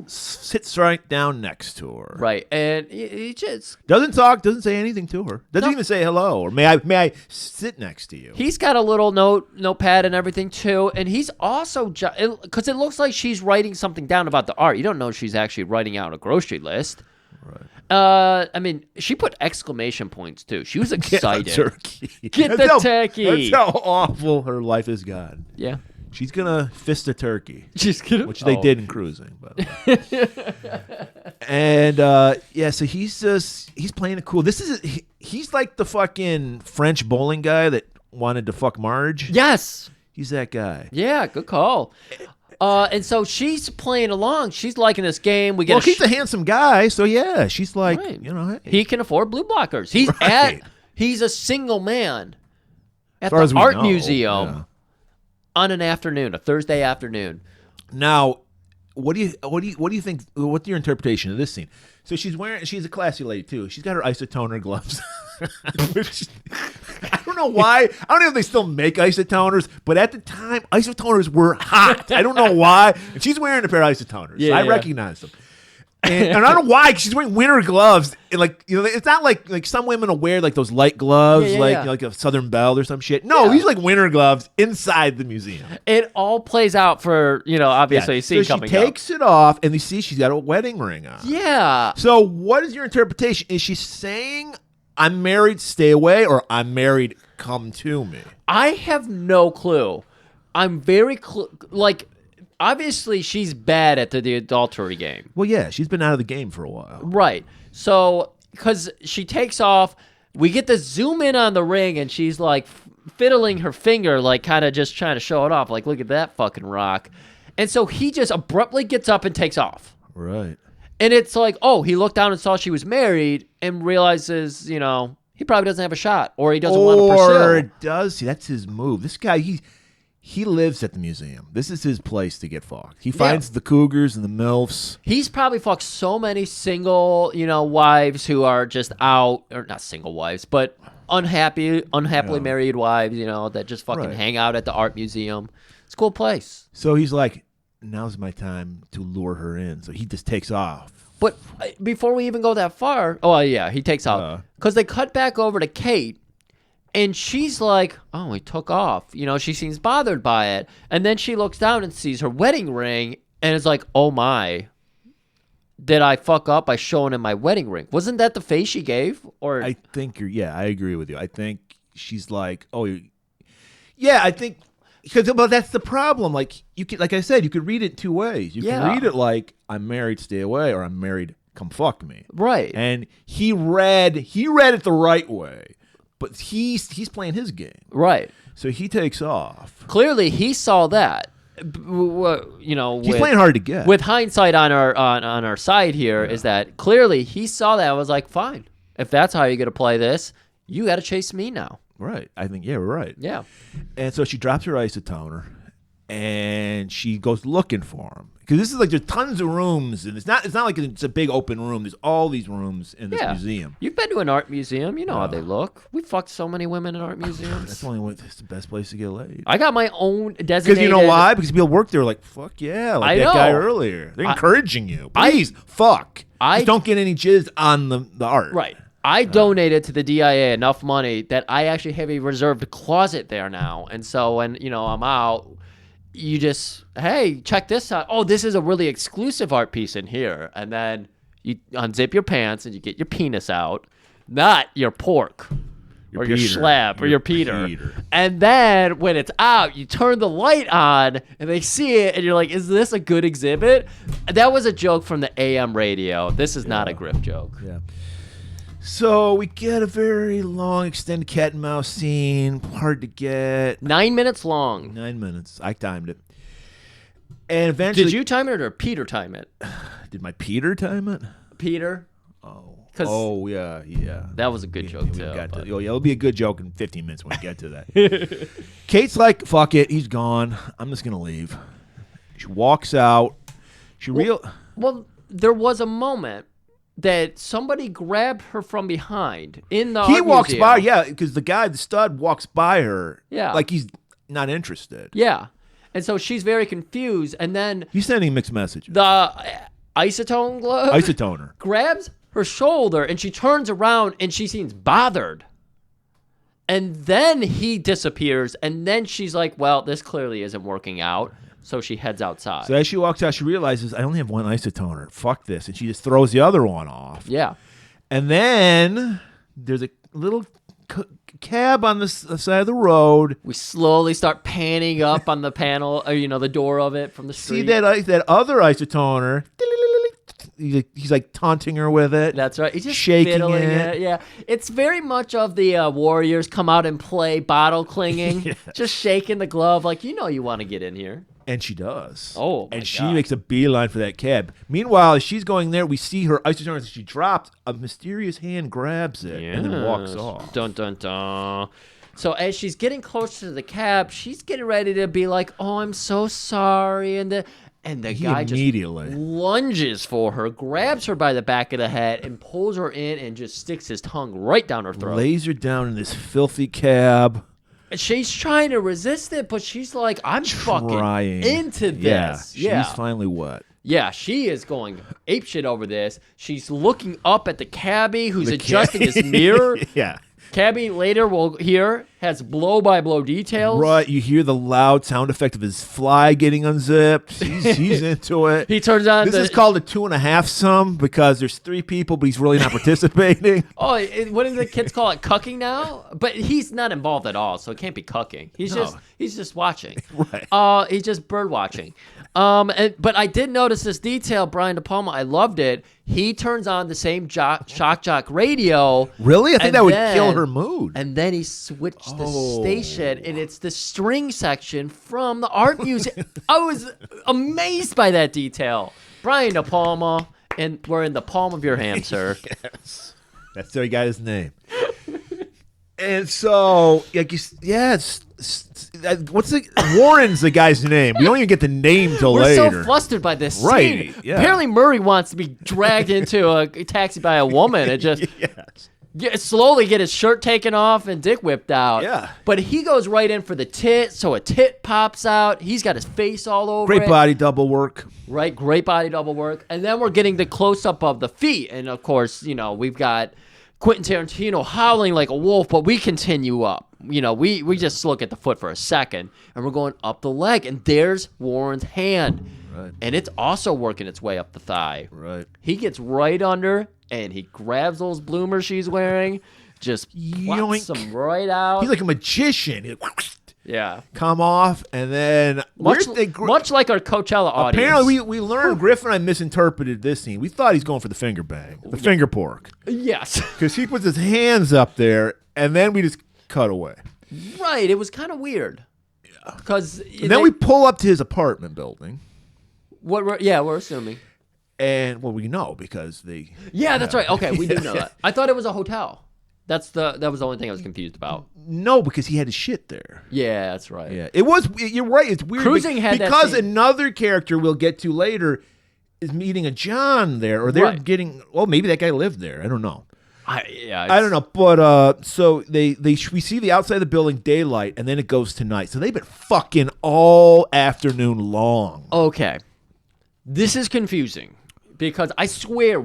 sits right down next to her. Right. And he just... doesn't talk, doesn't say anything to her. Doesn't even say hello or may I sit next to you. He's got a little notepad and everything too. And he's also... because it looks like she's writing something down about the art. You don't know she's actually writing out a grocery list. Right. I mean, she put exclamation points too. She was excited. Get the turkey. Get the turkey. That's how awful her life has gotten. Yeah. She's gonna fist a turkey. She's gonna, which they did in Cruising, by the way. And so he's playing it cool. He's like the fucking French bowling guy that wanted to fuck Marge. Yes, he's that guy. Yeah, good call. And so she's playing along. She's liking this game. He's a handsome guy, so yeah, she's like, hey. He can afford blue blockers. He's a single man at the art museum. Yeah. On an afternoon, a Thursday afternoon. Now, what do you think? What's your interpretation of this scene? So she's a classy lady too. She's got her isotoner gloves. Which, I don't know why. I don't know if they still make isotoners, but at the time, isotoners were hot. I don't know why. And she's wearing a pair of isotoners. Yeah, so I recognize them. And I don't know why, 'cause she's wearing winter gloves. And it's not like some women will wear like those light gloves, like a Southern Belle or some shit. No, these are like winter gloves inside the museum. It all plays out for obviously scene coming up. So she takes it off, and you see she's got a wedding ring on. Yeah. So what is your interpretation? Is she saying, "I'm married, stay away," or "I'm married, come to me"? I have no clue. I'm very obviously she's bad at the adultery game. Well, yeah, she's been out of the game for a while. Right. So, because she takes off, we get to zoom in on the ring, and she's like fiddling her finger, like kind of just trying to show it off. Like, look at that fucking rock. And so he just abruptly gets up and takes off. Right. And it's like, oh, he looked down and saw she was married and realizes, you know, he probably doesn't have a shot, or he doesn't want to pursue. Or does he? That's his move. This guy, he lives at the museum. This is his place to get fucked. He finds the cougars and the MILFs. He's probably fucked so many single, you know, wives who are just out, or not single wives, but unhappily married wives, you know, that just fucking hang out at the art museum. It's a cool place. So he's like, now's my time to lure her in. So he just takes off. But before we even go that far, he takes off. Because they cut back over to Kate, and she's like, oh, he took off. You know, she seems bothered by it. And then she looks down and sees her wedding ring, and is like, oh my, did I fuck up by showing him my wedding ring? Wasn't that the face she gave? Or I think I agree with you. I think she's like, oh, yeah, I think. Because that's the problem. Like like I said, you could read it two ways. You can read it like I'm married, stay away, or I'm married, come fuck me. Right. And he read it the right way, but he's playing his game. Right. So he takes off. Clearly, he saw that. You know, he's playing hard to get. With hindsight on our side here, is that clearly he saw that and was like, fine, if that's how you're gonna play this, you got to chase me now. Right. I think, we're right. Yeah. And so she drops her isotoner, and she goes looking for him. Because this is like, there's tons of rooms, and it's not like it's a big open room. There's all these rooms in this museum. You've been to an art museum. You know how they look. We fucked so many women in art museums. That's the best place to get laid. I got my own designated. Because you know why? Because people work there like, fuck yeah, like that guy earlier. They're encouraging you. Please, fuck. Just don't get any jizz on the art. Right. I donated to the DIA enough money that I actually have a reserved closet there now. And so when, you know, I'm out, you just, hey, check this out. Oh, this is a really exclusive art piece in here. And then you unzip your pants and you get your penis out, not your pork or your schlep or your Peter. And then when it's out, you turn the light on and they see it and you're like, is this a good exhibit? That was a joke from the AM radio. This is not a Griff joke. Yeah. So we get a very long extended cat and mouse scene. Hard to get. 9 minutes long. 9 minutes. I timed it. And eventually, did you time it or Peter time it? Did my Peter time it? Peter? Oh, yeah. That was a good joke, too. It'll be a good joke in 15 minutes when we get to that. Kate's like, fuck it. He's gone. I'm just going to leave. She walks out. Well, there was a moment that somebody grabbed her from behind in the He walks museum. by, because the stud walks by her. Yeah. Like he's not interested. Yeah. And so she's very confused. And then he's sending mixed messages. The isotoner grabs her shoulder and she turns around and she seems bothered. And then he disappears. And then she's like, well, this clearly isn't working out. So she heads outside. So as she walks out, she realizes, I only have one isotoner. Fuck this. And she just throws the other one off. Yeah. And then there's a little cab on the side of the road. We slowly start panning up on the panel, the door of it from the street. See that other isotoner. He's like taunting her with it. That's right. He's just shaking fiddling it. Yeah. It's very much of the Warriors come out and play bottle clinging. Yes. Just shaking the glove like, you want to get in here. And she does. Oh, my she God. makes a beeline for that cab. Meanwhile, as she's going there, we see her isotoner that she dropped. A mysterious hand grabs it and then walks off. Dun, dun, dun. So as she's getting closer to the cab, she's getting ready to be like, oh, I'm so sorry. And the guy immediately just lunges for her, grabs her by the back of the head, and pulls her in and just sticks his tongue right down her throat. Lays her down in this filthy cab. And she's trying to resist it, but she's like, I'm fucking into this. Yeah, she's finally wet. Yeah, she is going apeshit over this. She's looking up at the cabbie who's adjusting his mirror. Yeah. Cabbie later we'll hear has blow-by-blow details. Right, you hear the loud sound effect of his fly getting unzipped. He's into it. He turns on. This is called a 2.5 sum because there's 3 people, but he's really not participating. Oh, what do the kids call it? Cucking now? But he's not involved at all, so it can't be cucking. He's just watching. Right. He's just bird watching. But I did notice this detail, Brian De Palma. I loved it. He turns on the same shock jock radio. Really? I think and that would then- kill her mood. And then he switched the station, and it's the string section from the art music. I was amazed by that detail. Brian De Palma, and we're in the palm of your hand, sir. Yes. That's how he got his name. And so, like, what's Warren's the guy's name? We don't even get the name till We're later. so flustered by this Right, scene. yeah. Apparently Murray wants to be dragged into a taxi by a woman and just slowly get his shirt taken off and dick whipped out. Yeah. But he goes right in for the tit, so a tit pops out. He's got his face all over Great it. body double work. Right, great body double work. And then we're getting the close-up of the feet. And, of course, we've got Quentin Tarantino howling like a wolf, but we continue up. We just look at the foot for a second, and we're going up the leg, and there's Warren's hand. Right. And it's also working its way up the thigh. Right. He gets right under, and he grabs those bloomers she's wearing, just Yoink. plops them right out. He's like a magician. He'll yeah. come off, and then Much like our Coachella audience. apparently we learned Griffin and I misinterpreted this scene. We thought he's going for the finger bang, the finger pork, Yes. because he puts his hands up there, and then we just cut away. Right. It was kind of weird. Yeah. Because And then we pull up to his apartment building, we're assuming. and we know because they. Yeah, that's right. Okay, we do know that. I thought it was a hotel. That was the only thing I was confused about. No, because he had his shit there. Yeah, that's right. Yeah, it was. You're right. It's weird. Cruising had that because scene. another character we'll get to later is meeting a John there, or they're Right. getting. Well, maybe that guy lived there. I don't know. I don't know, but so we see the outside of the building daylight, and then it goes to night. So they've been fucking all afternoon long. Okay, this is confusing because I swear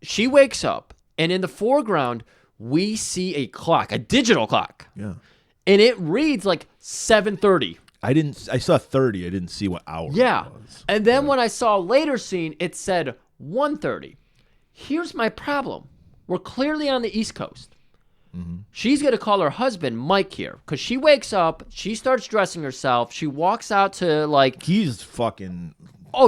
she wakes up, and in the foreground we see a clock, a digital clock. Yeah, and it reads like 7:30. I saw 30. I didn't see what hour. Yeah, it was. and then when I saw a later scene, it said 1:30. Here's my problem. We're clearly on the East Coast. Mm-hmm. She's going to call her husband, Mike, here. Because she wakes up, she starts dressing herself, she walks out to, like... He's fucking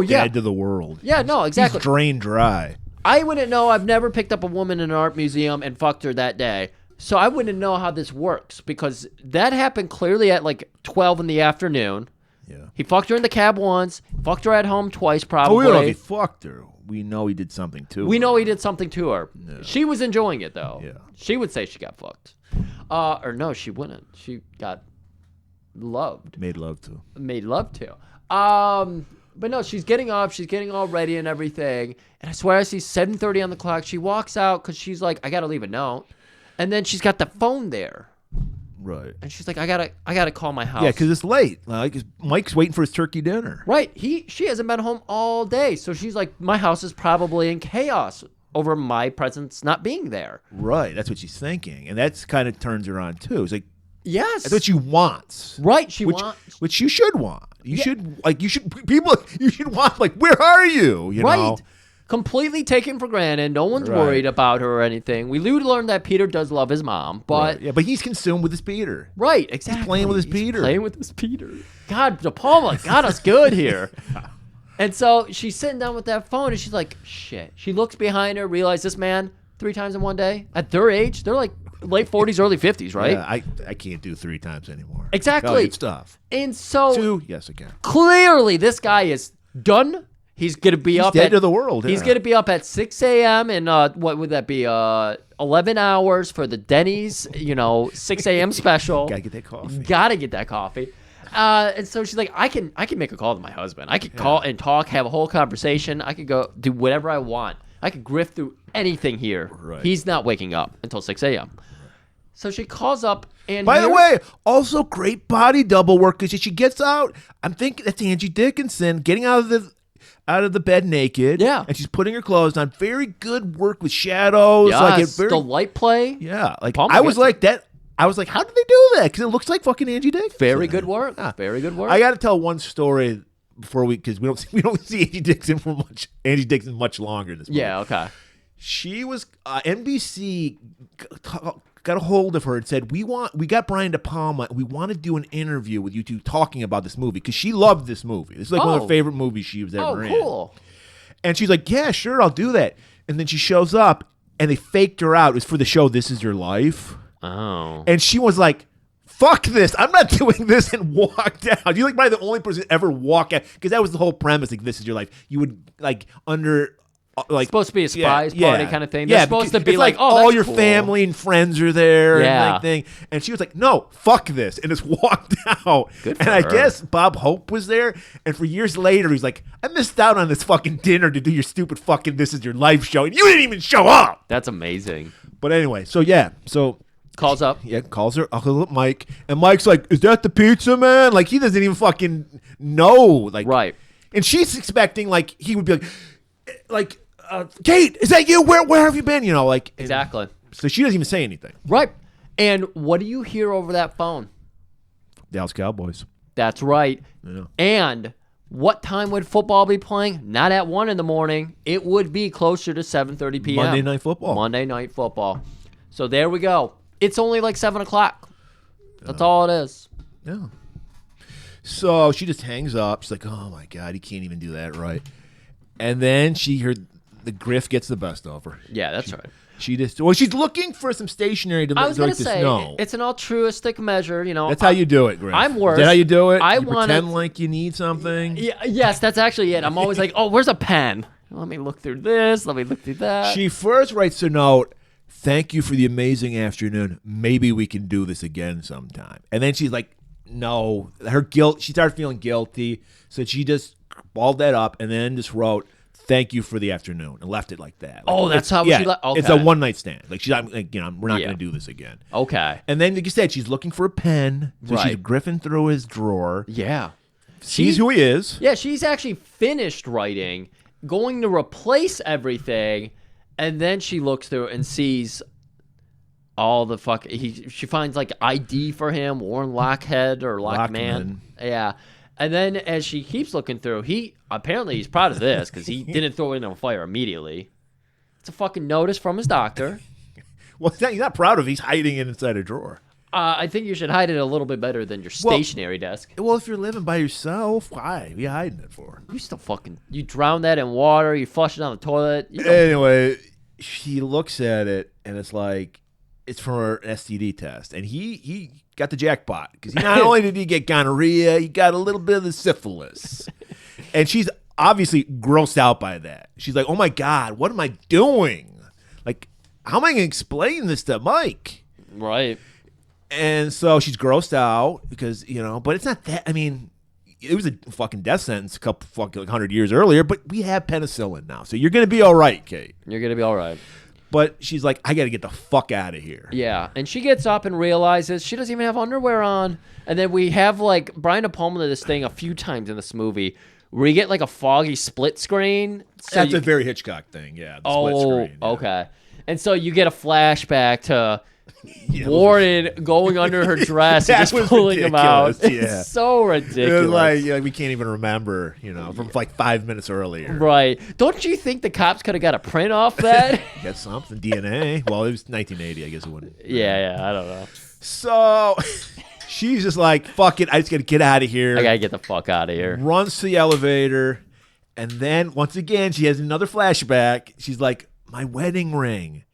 dead to the world. Yeah, no, exactly. He's drained dry. I wouldn't know. I've never picked up a woman in an art museum and fucked her that day. So I wouldn't know how this works. Because that happened clearly at, like, 12 in the afternoon. Yeah. He fucked her in the cab once, fucked her at home twice, probably. Oh, we don't know if he fucked her. We know he did something to her. We know he did something to her. Yeah. She was enjoying it, though. Yeah. She would say she got fucked. Or no, she wouldn't. She got loved. Made love to. Made love to. But no, she's getting up. She's getting all ready and everything. And I swear I see 7:30 on the clock. She walks out because she's like, I got to leave a note. And then she's got the phone there. Right. And she's like, I gotta call my house. Yeah, because it's late. Like Mike's waiting for his turkey dinner. Right. She hasn't been home all day. So she's like, my house is probably in chaos over my presence not being there. Right. That's what she's thinking. And that's kind of turns her on too. It's like, Yes. that's what she wants. Right. She Which, wants. which you should want. You should want, like, where are you? You Right. know? Completely taken for granted. No one's Right. worried about her or anything. We do learn that Peter does love his mom, but Right. Yeah, but he's consumed with his Peter. right, exactly. playing with his Peter. Playing with his Peter. God, De Palma got us good here. And so she's sitting down with that phone, and she's like, "Shit." She looks behind her, realizes this man 3 times in one day. At their age, they're like late 40s, early 50s, right? Yeah, I can't do 3 times anymore. Exactly. It's tough. And so 2, yes, I can. clearly, this guy is done. He's gonna be up dead at, to the world. He's yeah. gonna be up at 6 a.m. and what would that be? 11 hours for the Denny's, 6 a.m. special. Gotta get that coffee. Gotta get that coffee. And so she's like, I can make a call to my husband. I could call and talk, have a whole conversation. I could go do whatever I want. I could grift through anything here. Right. He's not waking up until 6 a.m. So she calls up and By the way, also great body double work because she gets out. I'm thinking that's Angie Dickinson getting out of the bed naked. Yeah. And she's putting her clothes on. Very good work with shadows. yes, Like it the light play. Yeah. Like Palma I was gets like that. I was like, how did they do that? Because it looks like fucking Angie Dickinson. Very good work. Yeah. Very good work. I got to tell one story before because we don't see Angie Dickinson much longer. This movie. yeah. Okay. She was NBC got a hold of her and said, we got Brian De Palma. We want to do an interview with you two talking about this movie because she loved this movie. This is like one of her favorite movies she was ever in. Oh, cool. And she's like, yeah, sure, I'll do that. And then she shows up, and they faked her out. It was for the show This Is Your Life. Oh. And she was like, fuck this. I'm not doing this, and walked out. You're like probably the only person to ever walk out, because that was the whole premise. Like, This Is Your Life. You would, like, like, supposed to be a surprise party kind of thing. They're supposed to be like, oh, all your cool. family and friends are there and thing. And she was like, no, fuck this, and just walked out. Good for and her. I guess Bob Hope was there, and for years later he's like, I missed out on this fucking dinner to do your stupid fucking This Is Your Life show, and you didn't even show up. That's amazing. But anyway, so calls up. Yeah, calls her. I'll call up Mike, and Mike's like, is that the pizza man? Like, he doesn't even fucking know. Like, right. And she's expecting like he would be like, Kate, is that you? Where have you been? You know, like, exactly. So she doesn't even say anything. Right. And what do you hear over that phone? Dallas Cowboys. That's right. Yeah. And what time would football be playing? Not at 1 a.m. It would be closer to 7:30 p.m. Monday Night Football. Monday Night Football. So there we go. It's only like 7 o'clock. That's all it is. Yeah. So she just hangs up. She's like, oh my God, he can't even do that right. And then she heard the griff gets the best of her. Yeah, that's right. She's looking for some stationery to I was going like to the say, snow. it's an altruistic measure, you know. That's how you do it, Griff. I'm worse. Is that how you do it? I you pretend like you need something? Yeah, yes, that's actually it. I'm always like, oh, where's a pen? Let me look through this. Let me look through that. She first writes a note, thank you for the amazing afternoon. Maybe we can do this again sometime. And then she's like, no. She started feeling guilty. So she just balled that up and then just wrote, thank you for the afternoon, and left it like that. Like, that's how she left. Okay. It's a one night stand. Like, she's not, like, we're not going to do this again. Okay. And then, like you said, she's looking for a pen. So she's griffing through his drawer. Yeah. Sees who he is. Yeah, she's actually finished writing, going to replace everything, and then she looks through and sees all the she finds like ID for him, Warren Lockhead or Lockman. Yeah. And then as she keeps looking through, he's proud of this because he didn't throw it in a fire immediately. It's a fucking notice from his doctor. Well, he's not proud of it. He's hiding it inside a drawer. I think you should hide it a little bit better than your stationary desk. Well, if you're living by yourself, why are you hiding it for? You still you drown that in water, you flush it down the toilet. Anyway, she looks at it, and it's like, it's from her STD test. And he got the jackpot because not only did he get gonorrhea, he got a little bit of the syphilis. And she's obviously grossed out by that. She's like, oh my God, what am I doing? Like, how am I going to explain this to Mike? Right. And so she's grossed out because, but it's not that. I mean, it was a fucking death sentence a couple fucking 100 years earlier, but we have penicillin now. So you're going to be all right, Kate. You're going to be all right. But she's like, I got to get the fuck out of here. Yeah. And she gets up and realizes she doesn't even have underwear on. And then we have like Brian De Palma did this thing a few times in this movie where you get like a foggy split screen. So That's a very Hitchcock thing. Yeah. The split screen. Yeah. Okay. And so you get a flashback to Warren going under her dress and just pulling him out. Yeah. It's so ridiculous. It was like, we can't even remember, from like 5 minutes earlier. Right. Don't you think the cops could have got a print off that? Get something, DNA. Well, it was 1980. I guess it wouldn't. Yeah, I don't know. So she's just like, fuck it. I just got to get out of here. I got to get the fuck out of here. Runs to the elevator. And then once again, she has another flashback. She's like, my wedding ring.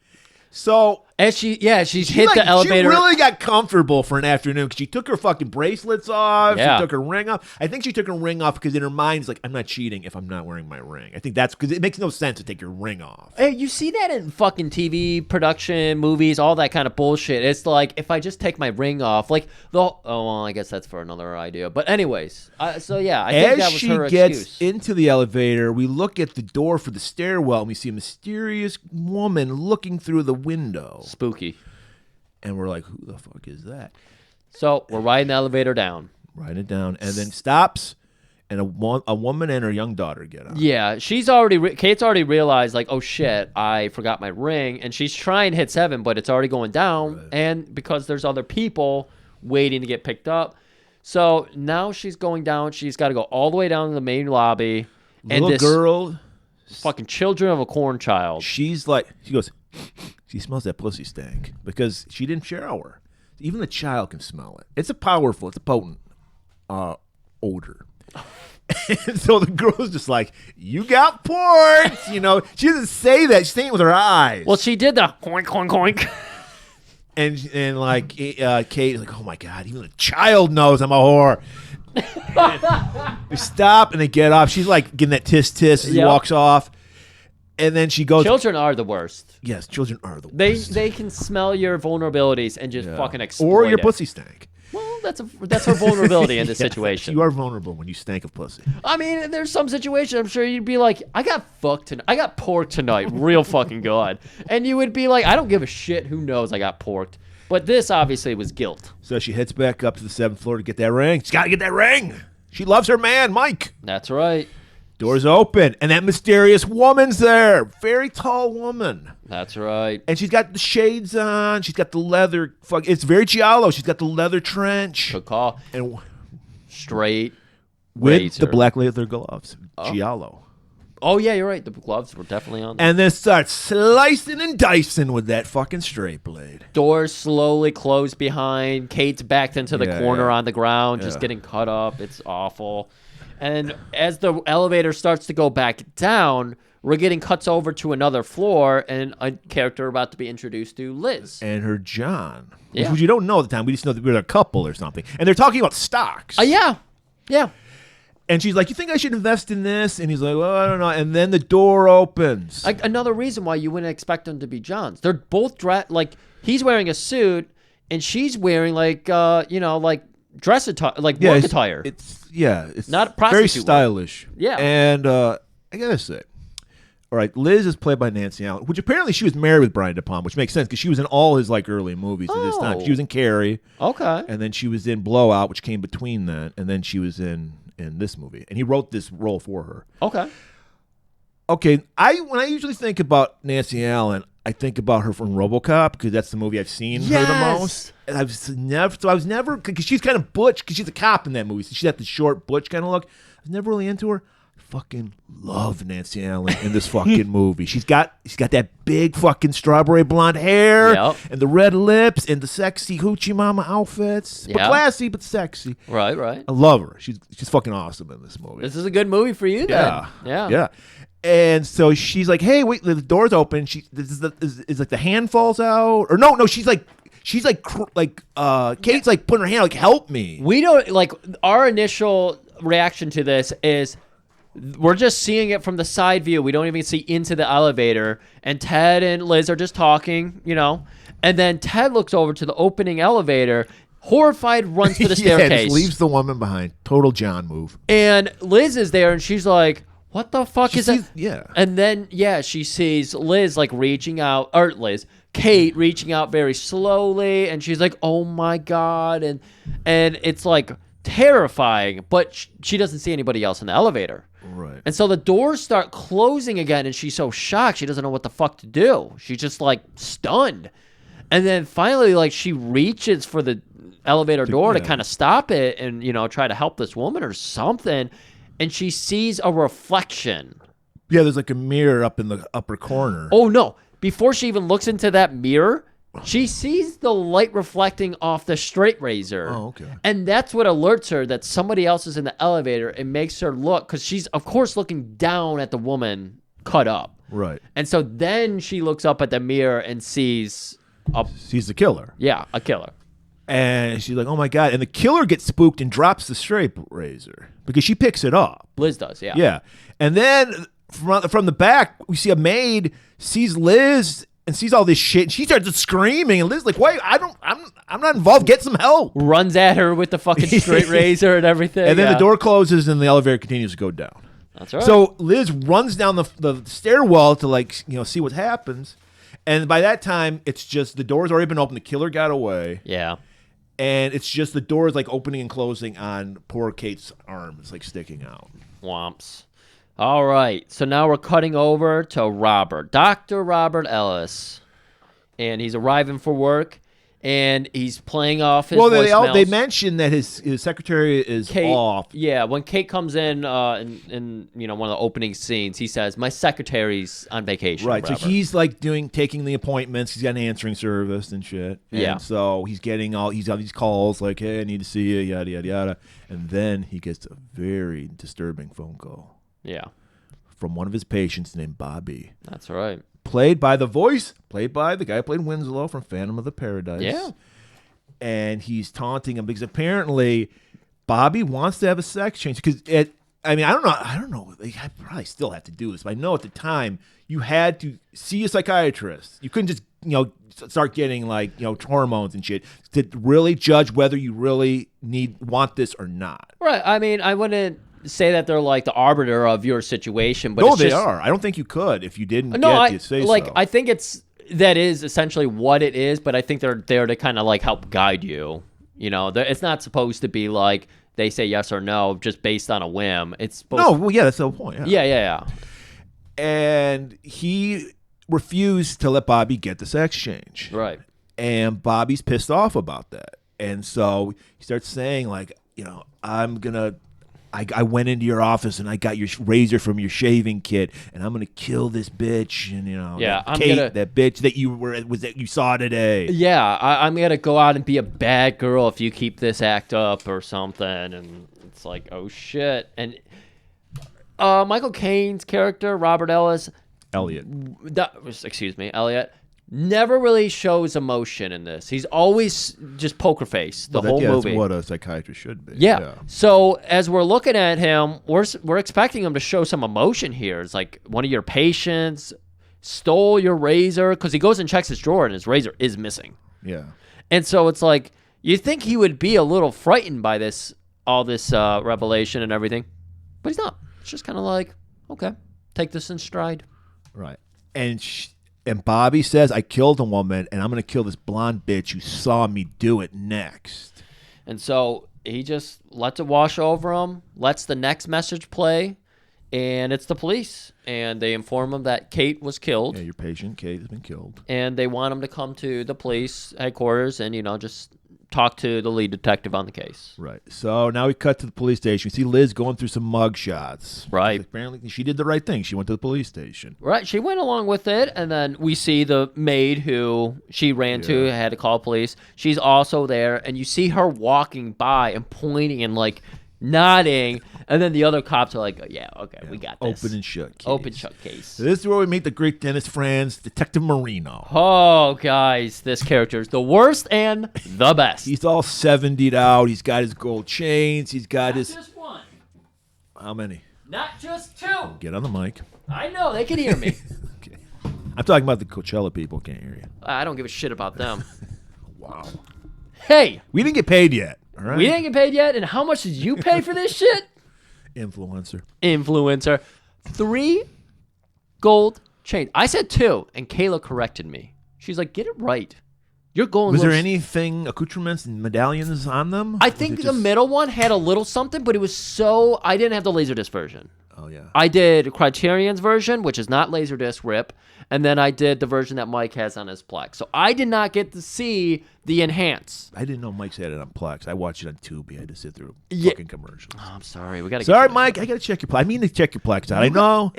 So as she's hit the elevator. She really got comfortable for an afternoon because she took her fucking bracelets off. Yeah. She took her ring off. I think she took her ring off because in her mind, it's like, I'm not cheating if I'm not wearing my ring. I think that's because it makes no sense to take your ring off. Hey, you see that in fucking TV production, movies, all that kind of bullshit. It's like, if I just take my ring off, like, I guess that's for another idea. But anyways, I think that was her excuse. As she gets into the elevator, we look at the door for the stairwell, and we see a mysterious woman looking through the window. Spooky. And we're like, who the fuck is that? So we're riding the elevator down. Riding it down. And then stops, and a woman and her young daughter get out. Yeah, Kate's already realized, like, oh shit, I forgot my ring. And she's trying to hit 7, but it's already going down. Right. And because there's other people waiting to get picked up. So now she's going down. She's got to go all the way down to the main lobby. Little girl. Fucking children of a corn child. She goes, She smells that pussy stank because she didn't shower. Even the child can smell it. It's a potent odor. And so the girl's just like, you got porked. You know, she doesn't say that. She's saying it with her eyes. Well, she did the hoink, hoink, hoink. And like Kate, like, oh my God, even the child knows I'm a whore. They stop and they get off. She's like getting that tisk as he walks off. And then she goes. Children are the worst. Yes, children are the worst. They can smell your vulnerabilities and just fucking exploit or your it. pussy stank. Well, that's her vulnerability in this situation. You are vulnerable when you stank of pussy. I mean, there's some situation I'm sure you'd be like, I got fucked tonight. I got porked tonight, real fucking good. And you would be like, I don't give a shit. Who knows? I got porked. But this obviously was guilt. So she heads back up to the 7th floor to get that ring. She's got to get that ring. She loves her man, Mike. That's right. Doors open, and that mysterious woman's there. Very tall woman. That's right. And she's got the shades on. She's got the leather. It's very giallo. She's got the leather trench. Good call. And straight with razor. the black leather gloves. Giallo. Oh, yeah, you're right. The gloves were definitely on there. And then starts slicing and dicing with that fucking straight blade. Doors slowly close behind. Kate's backed into the corner on the ground, just getting cut up. It's awful. And as the elevator starts to go back down, we're getting cuts over to another floor and a character about to be introduced to, Liz. And her John. Yeah. Which you don't know at the time. We just know that we're a couple or something. And they're talking about stocks. Yeah. Yeah. And she's like, you think I should invest in this? And he's like, well, I don't know. And then the door opens. Another reason why you wouldn't expect them to be Johns. They're both like he's wearing a suit and she's wearing like dress attire, like work attire. It's not very prostitute stylish. Wear. Yeah. And I gotta say, all right, Liz is played by Nancy Allen, which apparently she was married with Brian De Palma, which makes sense because she was in all his like early movies at this time. She was in Carrie. Okay. And then she was in Blowout, which came between that, and then she was in this movie. And he wrote this role for her. Okay. Okay, when I usually think about Nancy Allen, I think about her from RoboCop because that's the movie I've seen her the most. And I was never because she's kind of butch because she's a cop in that movie. So she's got the short butch kind of look. I was never really into her. I fucking love Nancy Allen in this fucking movie. She's got that big fucking strawberry blonde hair and the red lips and the sexy hoochie mama outfits, but classy but sexy. Right. I love her. She's fucking awesome in this movie. This is a good movie for you, then. Yeah. And so she's like, "Hey, wait, the door's open." Is like the hand falls out, or no, she's like Kate's like putting her hand like, "Help me." We don't like our initial reaction to this is we're just seeing it from the side view. We don't even see into the elevator, and Ted and Liz are just talking, and then Ted looks over to the opening elevator. Horrified, runs for the staircase. Just leaves the woman behind. Total John move. And Liz is there, and she's like, what the fuck is that? Yeah. And then, she sees Liz, like, Kate reaching out very slowly, and she's like, oh, my God. And it's, like, terrifying, but she doesn't see anybody else in the elevator. Right. And so the doors start closing again, and she's so shocked, she doesn't know what the fuck to do. She's just, like, stunned. And then finally, like, she reaches for the elevator door to kind of stop it and, try to help this woman or something. And she sees a reflection. Yeah, there's like a mirror up in the upper corner. Oh, no. Before she even looks into that mirror, she sees the light reflecting off the straight razor. Oh, okay. And that's what alerts her that somebody else is in the elevator and makes her look, because she's, of course, looking down at the woman cut up. Right. And so then she looks up at the mirror and sees the killer. Yeah, a killer. And she's like, oh, my God. And the killer gets spooked and drops the straight razor because she picks it up. Liz does, yeah. Yeah. And then from the back, we see a maid sees Liz and sees all this shit. And she starts screaming. And Liz's like, wait, I'm not involved. Get some help. Runs at her with the fucking straight razor and everything. And then the door closes and the elevator continues to go down. That's right. So Liz runs down the stairwell to see what happens. And by that time, it's just the door's already been open. The killer got away. Yeah. And it's just the doors like opening and closing on poor Kate's arms, like sticking out. Womps. All right. So now we're cutting over to Robert, Dr. Robert Ellis. And he's arriving for work. and he's playing off his Well, voicemails. they mentioned that his secretary is Kate, off. Yeah, when Kate comes in one of the opening scenes, he says, "My secretary's on vacation." Right, so he's like taking the appointments. He's got an answering service and shit. Yeah. And so he's on these calls like, "Hey, I need to see you," yada yada yada. And then he gets a very disturbing phone call. Yeah. From one of his patients named Bobby. That's right. Played by the guy who played Winslow from Phantom of the Paradise. Yeah. And he's taunting him because apparently Bobby wants to have a sex change. Because I don't know. I probably still have to do this, but I know at the time you had to see a psychiatrist. You couldn't just start getting hormones and shit to really judge whether you really want this or not. Right. I mean, I wouldn't say that they're like the arbiter of your situation, but No, it's they just, are. I don't think you could if you didn't say so. I think that is essentially what it is, but I think they're there to kind of like help guide you. It's not supposed to be like they say yes or no just based on a whim. It's supposed that's the whole point. Yeah. And he refused to let Bobby get the sex change. Right. And Bobby's pissed off about that. And so he starts saying I went into your office and I got your razor from your shaving kit, and I'm gonna kill this bitch. And that bitch that you saw today. Yeah, I'm gonna go out and be a bad girl if you keep this act up or something. And it's like, oh shit. And Michael Caine's character, Robert Elliot, never really shows emotion in this. He's always just poker face the whole movie. That's what a psychiatrist should be. Yeah. So as we're looking at him, we're expecting him to show some emotion here. It's like one of your patients stole your razor, because he goes and checks his drawer and his razor is missing. Yeah. And so it's like you think he would be a little frightened by all this revelation and everything, but he's not. It's just kind of like, okay, take this in stride. Right. And Bobby says, I killed a woman, and I'm going to kill this blonde bitch who saw me do it next. And so he just lets it wash over him, lets the next message play, and it's the police. And they inform him that Kate was killed. Yeah, your patient, Kate, has been killed. And they want him to come to the police headquarters and, just talk to the lead detective on the case. Right. So now we cut to the police station. We see Liz going through some mug shots. Right. Apparently she did the right thing. She went to the police station. Right. She went along with it. And then we see the maid who she ran to, had to call police. She's also there. And you see her walking by and pointing and nodding. And then the other cops are like, we got this. Open and shut case. Open shut case. So this is where we meet the great Dennis Franz, Detective Marino. Oh, guys, this character is the worst and the best. He's all 70'd out. He's got his gold chains. He's got Not just one. How many? Not just two. Get on the mic. I know. They can hear me. Okay. I'm talking about the Coachella people. Can't hear you. I don't give a shit about them. Wow. Hey. We didn't get paid yet. All right. We didn't get paid yet. And how much did you pay for this shit? Influencer. 3 gold chains. I said 2, and Kayla corrected me. She's like, get it right. You're going. Was there anything, accoutrements and medallions on them? I think the middle one had a little something, but it was so. I didn't have the Laserdisc version. Oh, yeah. I did Criterion's version, which is not Laserdisc rip, and then I did the version that Mike has on his Plex. So I did not get to see the Enhance. I didn't know Mike's had it on Plex. I watched it on Tubi. I had to sit through fucking commercials. Oh, I'm sorry. We got to. Sorry, Mike. I got to check your Plex. I mean to check your Plex out. I know.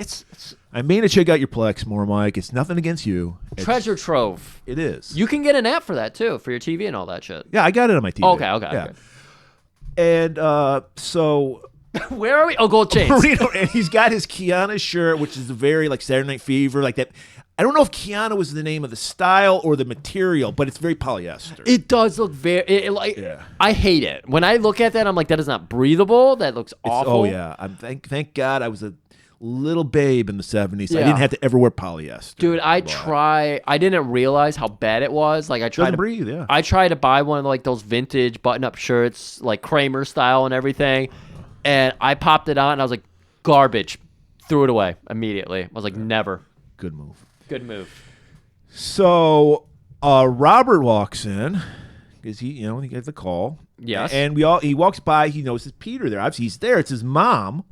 I mean to check out your Plex more, Mike. It's nothing against you. Treasure trove. It is. You can get an app for that too, for your TV and all that shit. Yeah, I got it on my TV. Okay. Yeah. And so. Where are we? Oh, gold chains. Marino, and he's got his Kiana shirt, which is very Saturday Night Fever, like that. I don't know if Kiana was the name of the style or the material, but it's very polyester. It does look very I hate it. When I look at that, I'm like, that is not breathable. That looks awful. Oh yeah. Thank God I was a little babe in the 70s. So I didn't have to ever wear polyester. Dude, I didn't realize how bad it was. I tried to breathe, yeah. I tried to buy one of those vintage button-up shirts, like Kramer style and everything. And I popped it on, and I was like, garbage. Threw it away immediately. I was like, never. Good move. Good move. So Robert walks in because he gets the call. Yes. And he walks by. He notices Peter there. Obviously, he's there. It's his mom,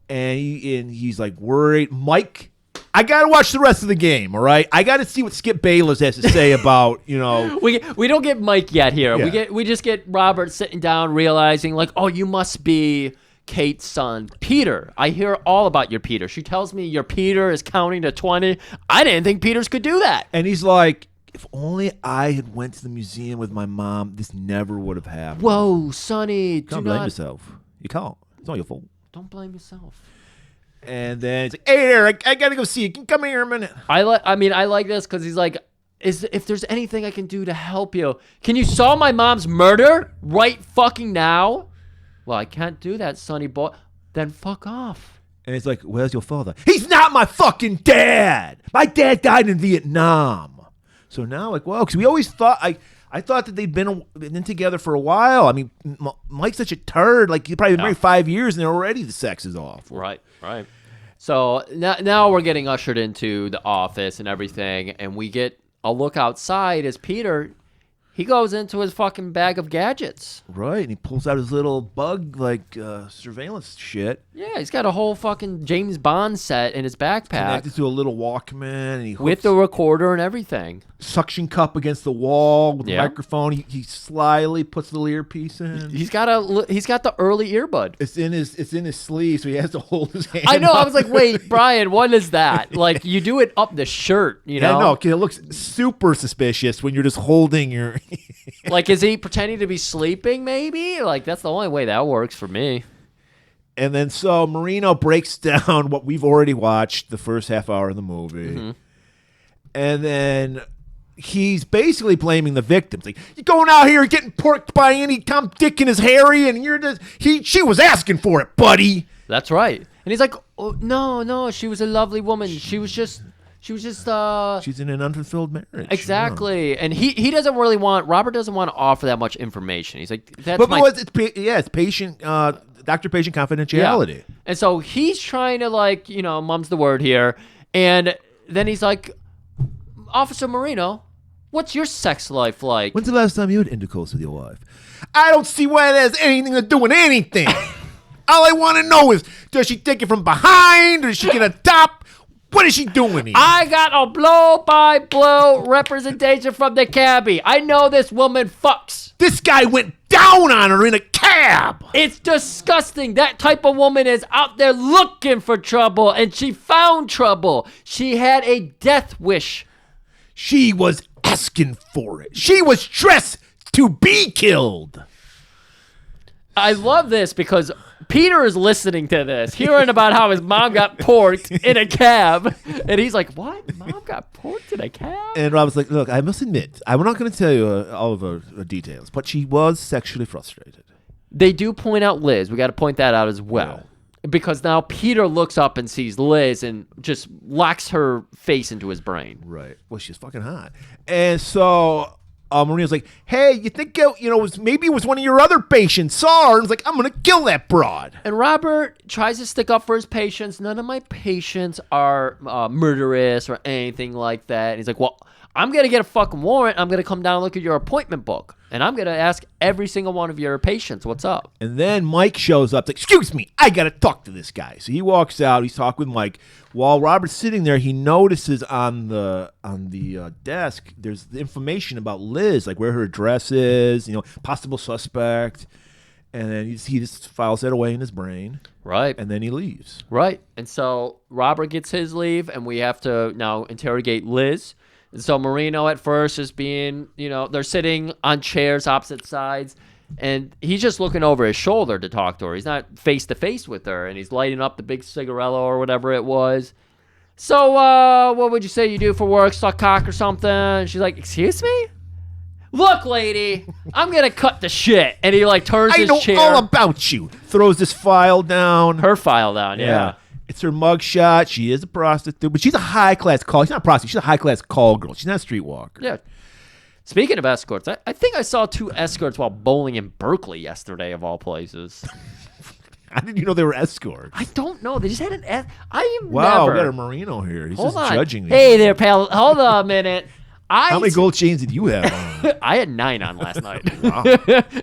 and he's like worried. Mike I got to watch the rest of the game, all right? I got to see what Skip Bayless has to say about, We don't get Mike yet here. Yeah. We just get Robert sitting down, realizing like, oh, you must be Kate's son, Peter. I hear all about your Peter. She tells me your Peter is counting to 20. I didn't think Peters could do that. And he's like, if only I had went to the museum with my mom, this never would have happened. Whoa, Sonny, You can't blame yourself. You can't. It's not your fault. Don't blame yourself. And then he's like, hey there, I got to go see you. Can you come here a minute? I like this because he's like, if there's anything I can do to help you, can you solve my mom's murder right fucking now? Well, I can't do that, Sonny boy. Then fuck off. And it's like, where's your father? He's not my fucking dad. My dad died in Vietnam. So now, like, well, because we always thought, I thought that they'd been together for a while. I mean, Mike's such a turd. Like, he probably been married 5 years, and already the sex is off. Right. So now we're getting ushered into the office and everything, and we get a look outside as Peter, he goes into his fucking bag of gadgets. Right, and he pulls out his little bug, surveillance shit. Yeah, he's got a whole fucking James Bond set in his backpack. Connected to a little Walkman. And he with the recorder and everything. Suction cup against the wall with the Yeah. microphone. He slyly puts the little earpiece in. He's got the early earbud. It's in his sleeve, so he has to hold his hand. I know. I up. was like, wait, Brian, what is that? Like, you do it up the shirt, you know? Yeah, no, 'cause it looks super suspicious when you're just holding your. Like, is he pretending to be sleeping? Maybe. Like, that's the only way that works for me. And then so Marino breaks down what we've already watched the first half hour of the movie, and then he's basically blaming the victims. Like, you're going out here getting porked by any Tom, Dick, and his Harry, and you're just she was asking for it, buddy. That's right. And he's like, oh, no, she was a lovely woman. She was just she's in an unfulfilled marriage. Exactly. And he doesn't really Robert doesn't want to offer that much information. He's like, it's patient, doctor-patient confidentiality. Yeah. And so he's trying to, like, mum's the word here. And then he's like, Officer Marino, what's your sex life like? When's the last time you had intercourse with your wife? I don't see why that has anything to do with anything. All I want to know is, does she take it from behind, or does she get a top? What is she doing here? I got a blow-by-blow representation from the cabbie. I know this woman fucks. This guy went down on her in a cab. It's disgusting. That type of woman is out there looking for trouble, and she found trouble. She had a death wish. She was asking for it. She was dressed to be killed. I love this because Peter is listening to this, hearing about how his mom got porked in a cab. And he's like, what? Mom got porked in a cab? And Rob was like, look, I must admit, I'm not going to tell you all of her details, but she was sexually frustrated. They do point out Liz. We got to point that out as well. Yeah. Because now Peter looks up and sees Liz and just locks her face into his brain. Right. Well, she's fucking hot. And so Marino's like, hey, you think, maybe it was one of your other patients saw her and was like, I'm going to kill that broad. And Robert tries to stick up for his patients. None of my patients are murderous or anything like that. And he's like, well, I'm going to get a fucking warrant. I'm going to come down and look at your appointment book. And I'm going to ask every single one of your patients what's up. And then Mike shows up. Like, excuse me, I got to talk to this guy. So he walks out. He's talking with Mike. While Robert's sitting there, he notices on the desk, there's the information about Liz, like where her address is, possible suspect. And then he just files that away in his brain. Right. And then he leaves. Right. And so Robert gets his leave, and we have to now interrogate Liz. And so Marino at first is being, they're sitting on chairs opposite sides, and he's just looking over his shoulder to talk to her. He's not face to face with her, and he's lighting up the big cigarello or whatever it was. So, what would you say you do for work? Suck cock or something? And she's like, excuse me? Look, lady, I'm going to cut the shit. And he, turns his chair. I know all about you. Throws this file down. Her file down, yeah. It's her mugshot. She is a prostitute, but she's a high-class call. She's not a prostitute. She's a high-class call girl. She's not a streetwalker. Yeah. Speaking of escorts, I think I saw 2 escorts while bowling in Berkeley yesterday, of all places. How did you know they were escorts? I don't know. They just had an Wow, we got a Marino here. He's just judging these. Hey there, pal. Hold on a minute. How many gold chains did you have on? I had 9 on last night. Wow.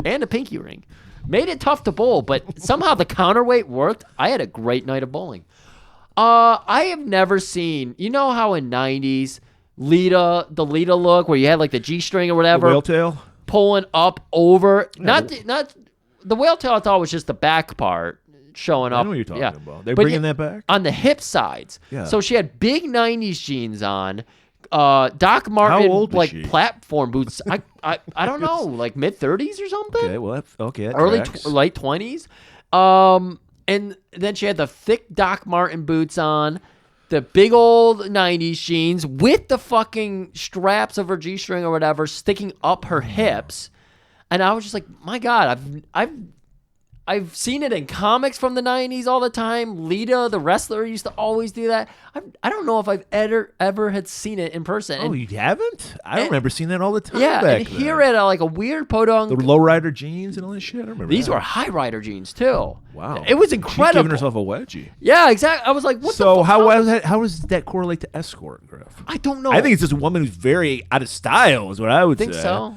And a pinky ring. Made it tough to bowl, but somehow the counterweight worked. I had a great night of bowling. I have never seen. You know how in '90s, the Lita look where you had like the G-string or whatever, The whale tail. pulling up over. Not the whale tail. I thought was just the back part showing up. I know what you're talking about. They're But bringing that back on the hip sides. Yeah. So she had big '90s jeans on. Doc Martin How old was like she? platform boots. I don't know, like mid-30s or something. Okay, well, that Early tracks. late 20s. And then she had the thick Doc Martin boots on, the big old 90s jeans with the fucking straps of her G-string or whatever sticking up her hips. And I was just like, my God, I've seen it in comics from the 90s all the time. Lita, the wrestler, used to always do that. I don't know if I've ever had seen it in person. Oh, you haven't? I remember seeing that all the time. Yeah, back and then. here at like a weird podunk. The lowrider jeans and all that shit. I remember These that. were high rider jeans too. Wow. It was She's incredible. giving herself a wedgie. Yeah, exactly. I was like, what So the fuck? how does that correlate to escort, Griff? I don't know. I think it's just a woman who's very out of style, is what I would think say. so.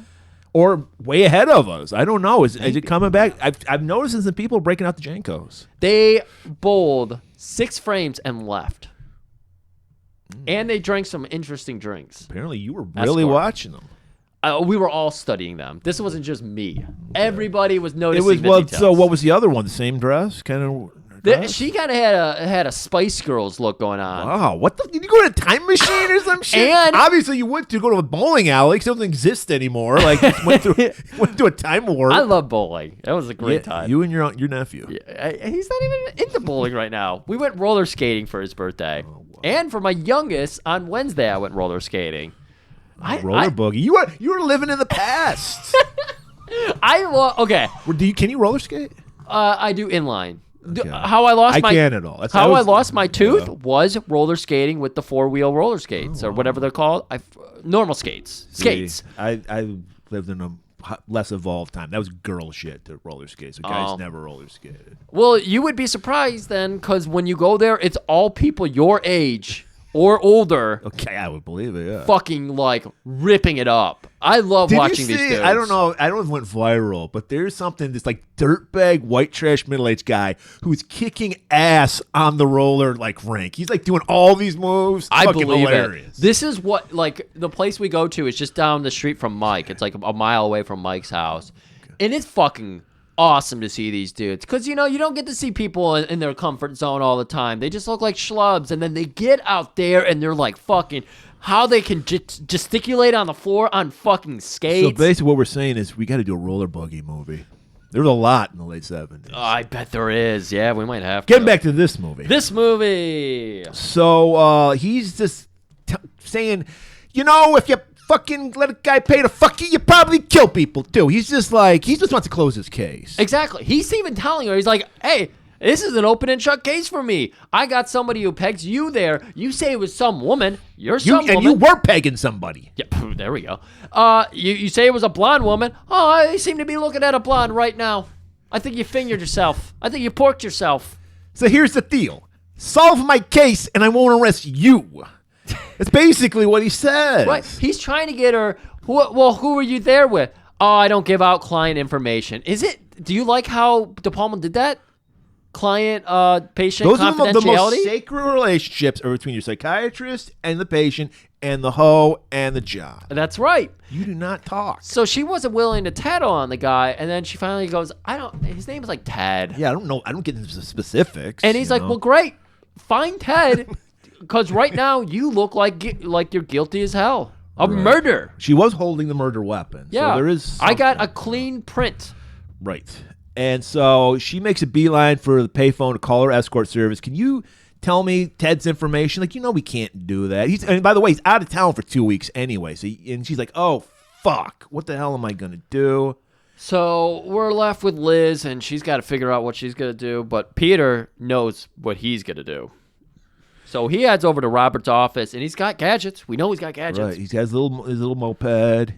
Or way ahead of us. I don't know. Is it coming back? I've noticed some people breaking out the Jankos. They bowled 6 frames and left. And they drank some interesting drinks. Apparently, you were really Escort. watching them. We were all studying them. This wasn't just me. Everybody was It noticing was the well. details. So what was the other one? The same dress, kind of. She kind of had a Spice Girls look going on. Wow, what the? Did you go to a time machine or some shit? And- obviously you went to go to a bowling alley because it doesn't exist anymore. Like went to a time warp. I love bowling. That was a great time. You and your nephew. He's not even into bowling right now. We went roller skating for his birthday. And for my youngest, on Wednesday, I went roller skating. Roller boogie. You were living in the past. Okay. Can you roller skate? I do inline. Okay. How I lost I can't at all. I lost my tooth was roller skating with the 4-wheel roller skates or whatever they're called. Normal skates. Skates. I lived in a less evolved time. That was girl shit to roller skate. So guys never roller skated. Well, you would be surprised then, because when you go there, it's all people your age or older. Okay, I would believe it. Yeah. Fucking like ripping it up. I love watching these dudes. I don't know. I don't know if it went viral, but there's something, this like dirtbag, white trash, middle-aged guy who's kicking ass on the roller like rink. He's like doing all these moves. I Fucking believe hilarious. it. This is what, like, the place we go to is just down the street from Mike. It's like a mile away from Mike's house. And it's fucking awesome to see these dudes. Because, you don't get to see people in their comfort zone all the time. They just look like schlubs. And then they get out there and they're like fucking... How they can gesticulate on the floor on fucking skates. So basically what we're saying is we got to do a roller buggy movie. There was a lot in the late 70s. Oh, I bet there is. Yeah, we might have to. Getting back to this movie. This movie. So he's just saying, if you fucking let a guy pay to fuck you, you probably kill people too. He just wants to close his case. Exactly. He's even telling her, he's like, hey, this is an open and shut case for me. I got somebody who pegs you there. You say it was some woman. You're some woman. And you were pegging somebody. Yeah, there we go. You say it was a blonde woman. Oh, I seem to be looking at a blonde right now. I think you fingered yourself. I think you porked yourself. So here's the deal. Solve my case and I won't arrest you. That's basically what he says. Right. He's trying to get her. Who were you there with? Oh, I don't give out client information. Do you like how De Palma did that? Client, patient Those confidentiality? are the most sacred relationships are between your psychiatrist and the patient and the hoe and the job. That's right. You do not talk. So she wasn't willing to tattle on the guy, and then she finally goes, his name is like Ted. Yeah, I don't know. I don't get into the specifics. And he's like, well, great. Find Ted, because right now you look like you're guilty as hell of murder. She was holding the murder weapon. Yeah. So there is I got something. a clean print. Right. And so she makes a beeline for the payphone to call her escort service. Can you tell me Ted's information? Like, we can't do that. And by the way, he's out of town for 2 weeks anyway. And she's like, oh, fuck. What the hell am I going to do? So we're left with Liz, and she's got to figure out what she's going to do. But Peter knows what he's going to do. So he heads over to Robert's office, and he's got gadgets. We know he's got gadgets. Right. He has his little moped.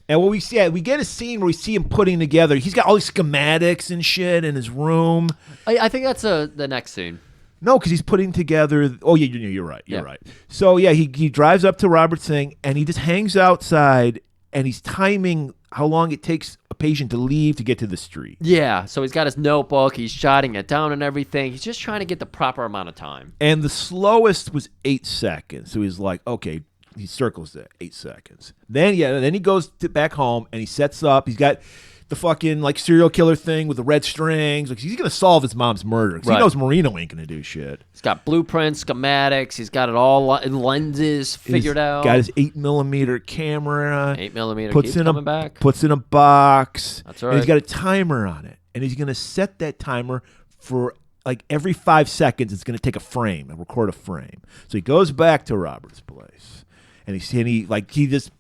And what we see, we get a scene where we see him putting together. He's got all these schematics and shit in his room. I think that's the next scene. No, because he's putting together. Oh, yeah, you're right. You're Yeah. right. So, yeah, he drives up to Robert's thing, and he just hangs outside, and he's timing how long it takes a patient to leave to get to the street. Yeah, so he's got his notebook. He's jotting it down and everything. He's just trying to get the proper amount of time. And the slowest was 8 seconds. So he's like, okay, he circles that 8 seconds. Then he goes back home and he sets up. He's got the fucking like serial killer thing with the red strings. Like, he's gonna solve his mom's murder because he knows Marino ain't gonna do shit. He's got blueprints, schematics. He's got it all in lenses figured out. Got his 8mm camera. 8mm Puts keeps in coming back. Puts in a box. That's right. And he's got a timer on it, and he's gonna set that timer for like every 5 seconds. It's gonna take a frame and record a frame. So he goes back to Robert's place, and he just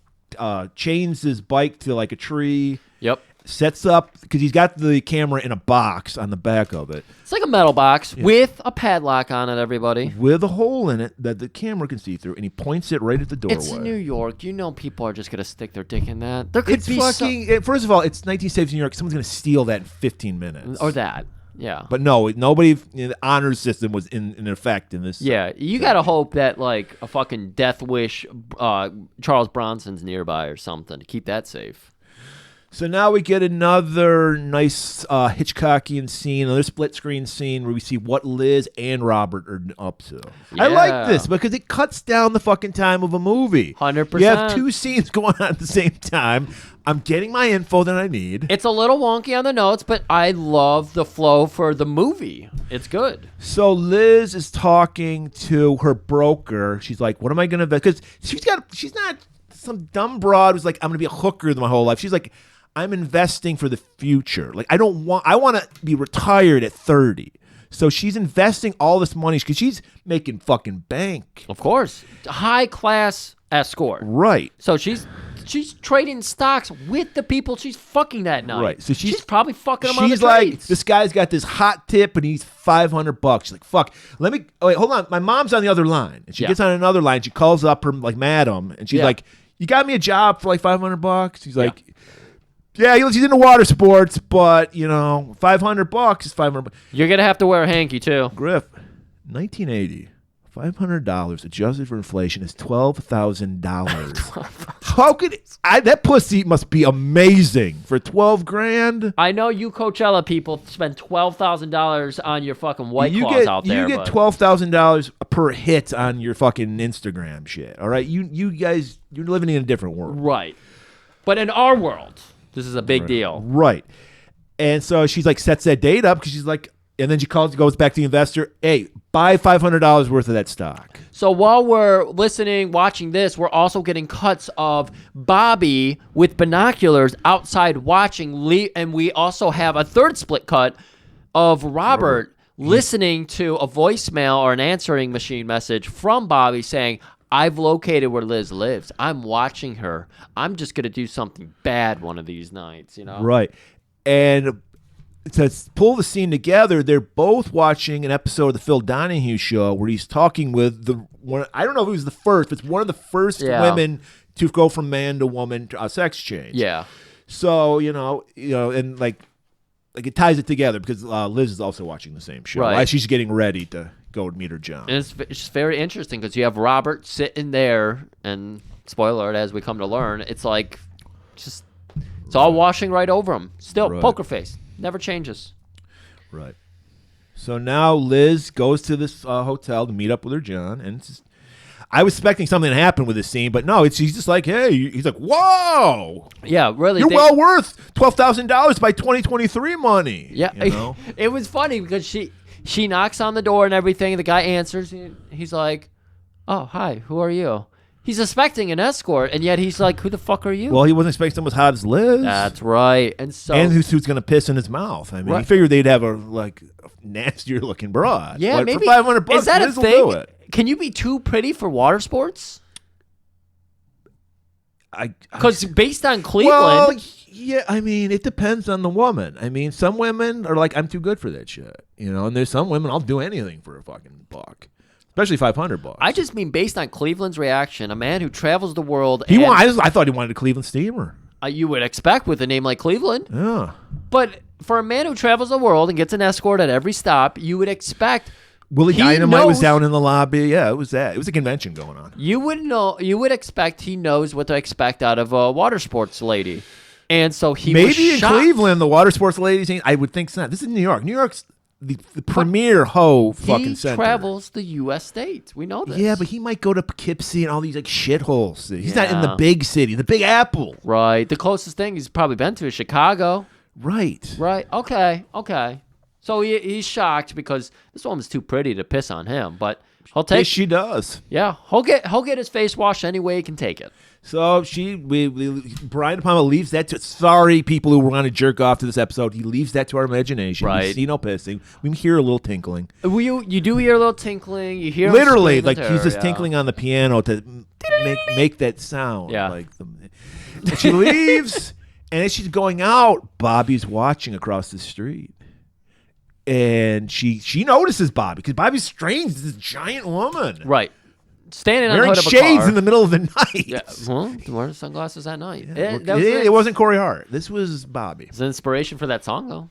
chains his bike to like a tree. Yep. Sets up because he's got the camera in a box on the back of it. It's like a metal box with a padlock on it, everybody. With a hole in it that the camera can see through, and he points it right at the doorway. It's New York. You know people are just going to stick their dick in that. There could be First of all, it's 1970s New York. Someone's going to steal that in 15 minutes. Or that. Yeah. But no, nobody, the honor system was in effect in this. Yeah, you got to hope that like a fucking Death Wish Charles Bronson's nearby or something to keep that safe. So now we get another nice Hitchcockian scene, another split screen scene where we see what Liz and Robert are up to. Yeah. I like this because it cuts down the fucking time of a movie. 100%. You have 2 scenes going on at the same time. I'm getting my info that I need. It's a little wonky on the notes, but I love the flow for the movie. It's good. So Liz is talking to her broker. She's like, what am I going to invest? Because she's not some dumb broad who's like, I'm going to be a hooker my whole life. She's like, I'm investing for the future. Like, I want to be retired at 30. So she's investing all this money because she's making fucking bank. Of course. High class escort. Right. So she's trading stocks with the people she's fucking that night. Right. So she's probably fucking them on the She's like, trades. this guy's got this hot tip and he's $500. She's like, fuck. Wait, hold on. My mom's on the other line. And she gets on another line. She calls up her like madam and she's like, you got me a job for like $500? He's like, yeah, he's into water sports, but, $500 is $500. You're going to have to wear a hanky, too. Griff, 1980, $500 adjusted for inflation is $12,000. How could that pussy must be amazing for $12,000? I know you Coachella people spend $12,000 on your fucking White Claws out there. You get $12,000 per hit on your fucking Instagram shit, all right? You guys, you're living in a different world. Right. But in our world, this is a big deal. Right. And so she's like, sets that date up because she's like, and then she goes back to the investor, hey, buy $500 worth of that stock. So while we're watching this, we're also getting cuts of Bobby with binoculars outside watching, and we also have a third split cut of Robert listening to a voicemail or an answering machine message from Bobby saying, I've located where Liz lives. I'm watching her. I'm just going to do something bad one of these nights, Right. And to pull the scene together, they're both watching an episode of the Phil Donahue show where he's talking with one. I don't know if it was the first, but it's one of the first women to go from man to woman to a sex change. Yeah. So, and like it ties it together because Liz is also watching the same show. Right. She's getting ready to go meet her John. And it's just very interesting because you have Robert sitting there, and spoiler alert, as we come to learn, it's like it's all washing right over him. Still, poker face. Never changes. Right. So now Liz goes to this hotel to meet up with her John, and I was expecting something to happen with this scene, but no, he's just like, hey, he's like, whoa. Yeah, really. You're well worth $12,000 by 2023 money. Yeah. It was funny because she knocks on the door and everything. The guy answers. He's like, oh, hi, who are you? He's expecting an escort, and yet he's like, who the fuck are you? Well, he wasn't expecting someone as hot as Liz. That's right. And who's going to piss in his mouth. I mean, he figured they'd have a nastier-looking broad. Yeah, but maybe. For $500, is that Liz a will thing? do it. Can you be too pretty for water sports? Because based on Cleveland... Well, yeah, I mean, it depends on the woman. I mean, some women are like, I'm too good for that shit. And there's some women, I'll do anything for a fucking buck. Especially $500. I just mean based on Cleveland's reaction, a man who travels the world. I thought he wanted a Cleveland steamer. You would expect with a name like Cleveland. Yeah. But for a man who travels the world and gets an escort at every stop, you would expect. Willie Dynamite was down in the lobby. Yeah, it was that. It was a convention going on. You would expect he knows what to expect out of a water sports lady. And so he maybe was in shocked. Cleveland, the water sports ladies. I would think so. This is New York. New York's the premier fucking He center. travels the U.S. states. We know this. Yeah, but he might go to Poughkeepsie and all these like shitholes. He's not in the big city, the Big Apple. Right. The closest thing he's probably been to is Chicago. Right. Right. Okay. So he's shocked because this woman's too pretty to piss on him, but he'll take. Yes, she does. Yeah, he'll get his face washed any way he can take it. So Brian De Palma leaves that to. Sorry, people who want to jerk off to this episode. He leaves that to our imagination. Right. We see no pissing. We hear a little tinkling. You do hear a little tinkling. You hear him Literally, screaming like to he's her, just tinkling on the piano to make that sound. Yeah. And she leaves, and as she's going out, Bobby's watching across the street. And she notices Bobby because Bobby's strange. This giant woman, Right. Standing on the wearing hood of a shades car. in the middle of the night. Yeah. Well, wearing sunglasses at night. Yeah. That was It wasn't Corey Hart. This was Bobby. It's an inspiration for that song, though.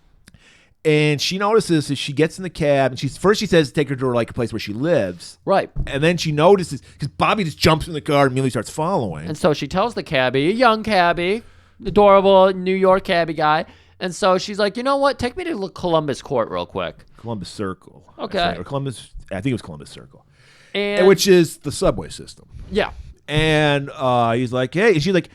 And she notices as she gets in the cab, and she says take her to like a place where she lives. Right. And then she notices because Bobby just jumps in the car and immediately starts following. And so she tells the cabbie, a young cabbie, adorable New York cabbie guy. And so she's like, you know what? Take me to Columbus Court real quick. Columbus Circle. Okay. Or Columbus. I think it was Columbus Circle. And Which is the subway system. yeah. And he's like, hey, and she's like,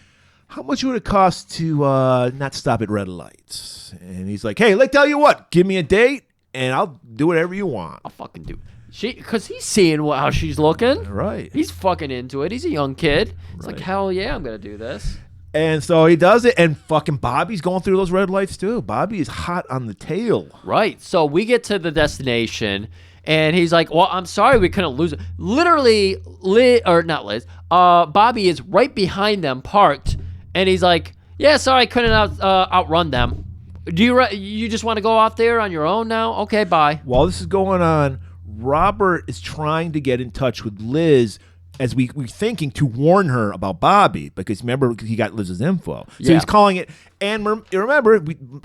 how much would it cost to not stop at red lights? And he's like, hey, tell you what, give me a date and I'll do whatever you want. I'll fucking do it. Because he's seeing how she's looking. Right. He's fucking into it. He's a young kid. It's like, Right. hell yeah, I'm going to do this. And so he does it, and fucking Bobby's going through those red lights too. Bobby is hot on the tail. Right. So we get to the destination, and he's like, well, I'm sorry we couldn't lose it. Literally, not Liz, Bobby is right behind them, parked, and he's like, yeah, sorry I couldn't outrun them. Do you just want to go out there on your own now? Okay, bye. While this is going on, Robert is trying to get in touch with Liz as we're thinking to warn her about Bobby because remember he got Liz's info. So he's calling it. And remember,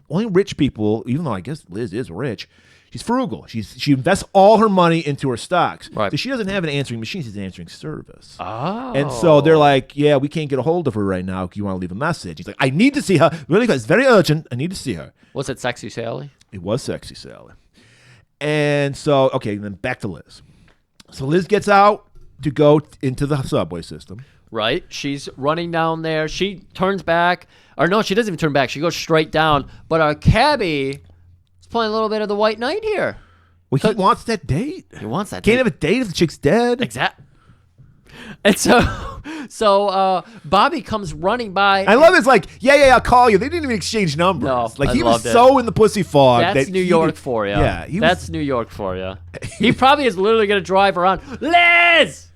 only rich people, even though I guess Liz is rich, she's frugal. She invests all her money into her stocks. Right. So she doesn't have an answering machine. She's an answering service. Oh. And so they're like, yeah, we can't get a hold of her right now. You want to leave a message? He's like, I need to see her. Really, it's very urgent. I need to see her. Was it Sexy Sally? It was Sexy Sally. And so, okay, then back to Liz. So Liz gets out to go into the subway system. Right. She's running down there. She turns back. Or no, she doesn't even turn back. She goes straight down. But our cabbie is playing a little bit of the White Knight here. Well, he wants that date. He wants that Can't date. have a date if the chick's dead. Exactly. And so Bobby comes running by. I love this. Like, yeah, I'll call you. They didn't even exchange numbers. No, like I he was loved it. so in the pussy fog. That's that New he York did- for you. Yeah, that's New York for you. He probably is literally going to drive around. Liz!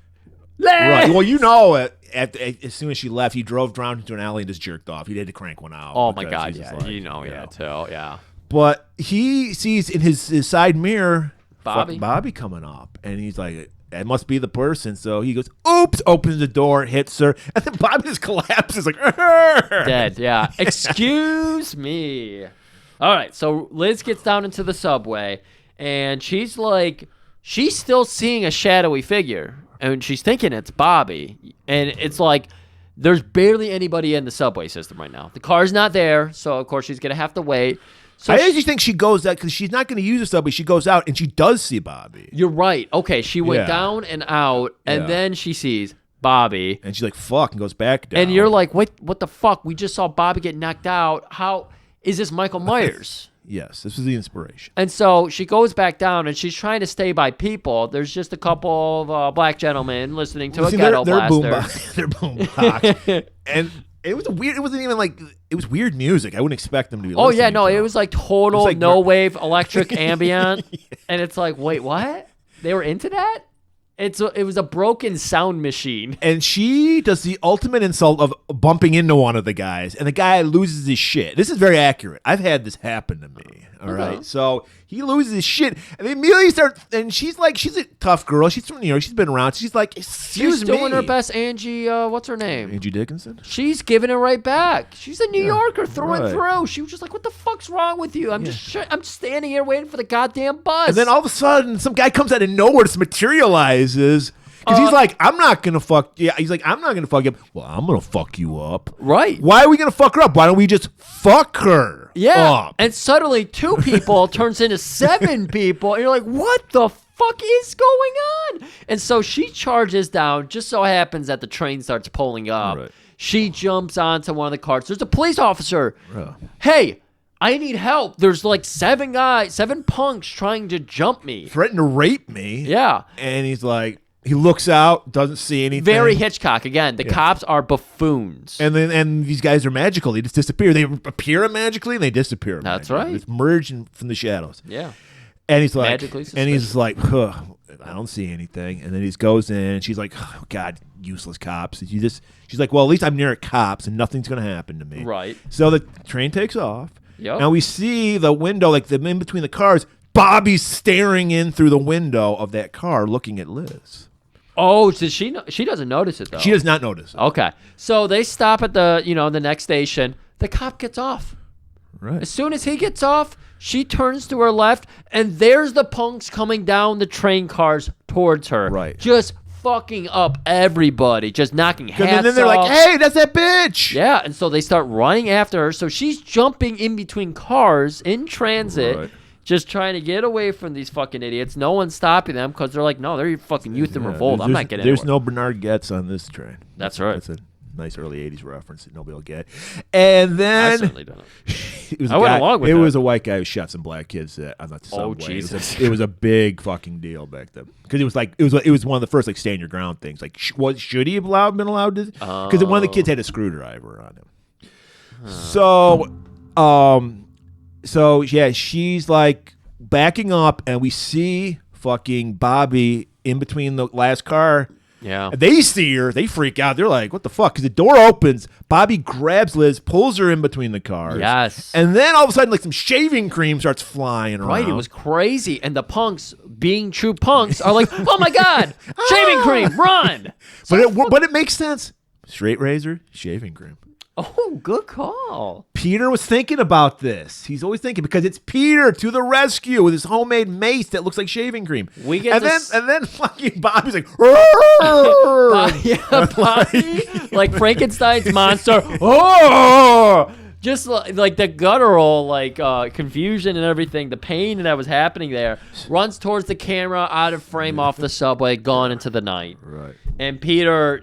right. Well, you know, as soon as she left, he drove down into an alley and just jerked off. He had to crank one out. Oh, my because God. he's just Yeah. like, You know, yeah, too. Yeah. But he sees in his side mirror Bobby. Bobby coming up, and he's like, it must be the person. So he goes, oops, opens the door, hits her, and then Bobby just collapses like, Dead, yeah. Excuse me. All right, so Liz gets down into the subway, and she's like, she's still seeing a shadowy figure, and she's thinking it's Bobby. And it's like, there's barely anybody in the subway system right now. The car's not there, so of course she's going to have to wait. So I actually think she goes out because she's not going to use the subway. She goes out and she does see Bobby. You're right. Okay, she went Yeah. down and out, and Yeah. then she sees Bobby. And she's like, fuck, and goes back down. And you're like, wait, what the fuck? We just saw Bobby get knocked out. How is this Michael Myers? yes, this was the inspiration. And so she goes back down, and she's trying to stay by people. There's just a couple of black gentlemen listening to a ghetto blaster. Their boombox. And it was weird. It wasn't even like, it was weird music. I wouldn't expect them to be Oh, yeah, listening no, to it was like total It was like no-wave electric ambient. And it's like, wait, what? They were into that? It was a broken sound machine. And she does the ultimate insult of bumping into one of the guys, and the guy loses his shit. This is very accurate. I've had this happen to me. All right. So he loses his shit, and they immediately start. And she's like, she's a tough girl. She's from New York. She's been around. She's like, excuse She's me. doing her best, Angie. What's her name? Angie Dickinson. She's giving it right back. She's a New Yorker through and right. through. She was just like, "What the fuck's wrong with you? I'm just standing here waiting for the goddamn bus." And then all of a sudden, some guy comes out of nowhere, just materializes. Because he's like, I'm not gonna fuck. Yeah, he's like, I'm not gonna fuck you up. Well, I'm gonna fuck you up. Right. Why are we gonna fuck her up? Why don't we just fuck her? Yeah. Up? And suddenly 2 people turns into 7 people, and you're like, what the fuck is going on? And so she charges down. Just so happens that the train starts pulling up. Right. She jumps onto one of the carts. There's a police officer. Yeah. Hey, I need help. There's like 7 punks trying to jump me. Threatened to rape me. Yeah. And he's like, he looks out, doesn't see anything. Very Hitchcock. Again, the cops are buffoons. And these guys are magical. They just disappear. They appear magically and they disappear. That's magically. right. It's merging from the shadows. Yeah. And he's like, Magically and he's like, huh, I don't see anything. And then he goes in, and she's like, oh, God, useless cops. She's like, well, at least I'm near a cops, and nothing's gonna happen to me. Right. So the train takes off. Yep. Now we see the window, like the in between the cars. Bobby's staring in through the window of that car, looking at Liz. Oh, does she doesn't notice it though. She does not notice it. Okay. So they stop at the next station. The cop gets off. Right. As soon as he gets off, she turns to her left, and there's the punks coming down the train cars towards her. Right. Just fucking up everybody, just knocking hats And then they're off. like, hey, that's that bitch. Yeah, and so they start running after her. So she's jumping in between cars in transit, Right. just trying to get away from these fucking idiots. No one's stopping them because they're like, no, they're fucking youth in revolt. I'm not getting There's anywhere. no Bernard Getz on this train. That's right. That's a nice early 80s reference that nobody will get. And then I certainly don't. it was I went along with it that. was a white guy who shot some black kids on the subway. Oh, It was Jesus. It was a big fucking deal back then because it was one of the first like stand your ground things. Like, should he have been allowed to? Because one of the kids had a screwdriver on him. So yeah, she's like backing up, and we see fucking Bobby in between the last car. Yeah. They see her. They freak out. They're like, what the fuck? Because the door opens. Bobby grabs Liz, pulls her in between the cars. Yes. And then all of a sudden, like some shaving cream starts flying around. Right, it was crazy. And the punks, being true punks, are like, oh my God, shaving cream, run. But it makes sense. Straight razor, shaving cream. Oh, good call. Peter was thinking about this. He's always thinking because it's Peter to the rescue with his homemade mace that looks like shaving cream. We get and then fucking Bobby's like, Bobby, like Frankenstein's monster. Oh, just like the guttural, confusion and everything, the pain that was happening there, runs towards the camera, out of frame, off the subway, gone into the night. Right. And Peter,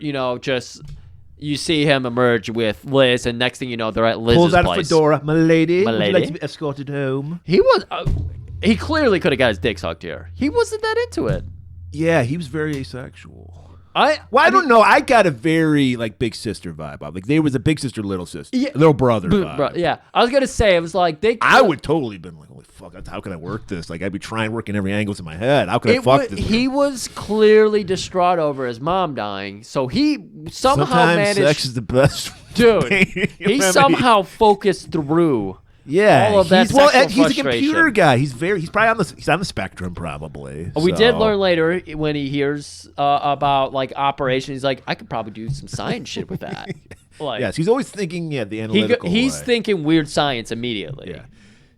you see him emerge with Liz, and next thing you know, they're at Liz's pulls out place. a fedora. My lady, My would you lady? like to be escorted home? He clearly could have got his dick sucked here. He wasn't that into it. Yeah, he was very asexual. I don't know. I got a very big sister vibe. Like there was a big sister, little sister, little brother vibe. Yeah, I was gonna say it was like I would totally been like, holy fuck, how can I work this? Like I'd be working every angles in my head. How can I fuck this? He was clearly distraught over his mom dying, so he somehow Sometimes managed. sex is the best. Dude, pain he remedy. somehow focused through. Yeah, all of that he's sexual a computer frustration. guy. He's probably on the spectrum probably. We did learn later when he hears about operation. He's like, I could probably do some science shit with that. Yes, he's always thinking the analytical. He's way. thinking weird science immediately. Yeah.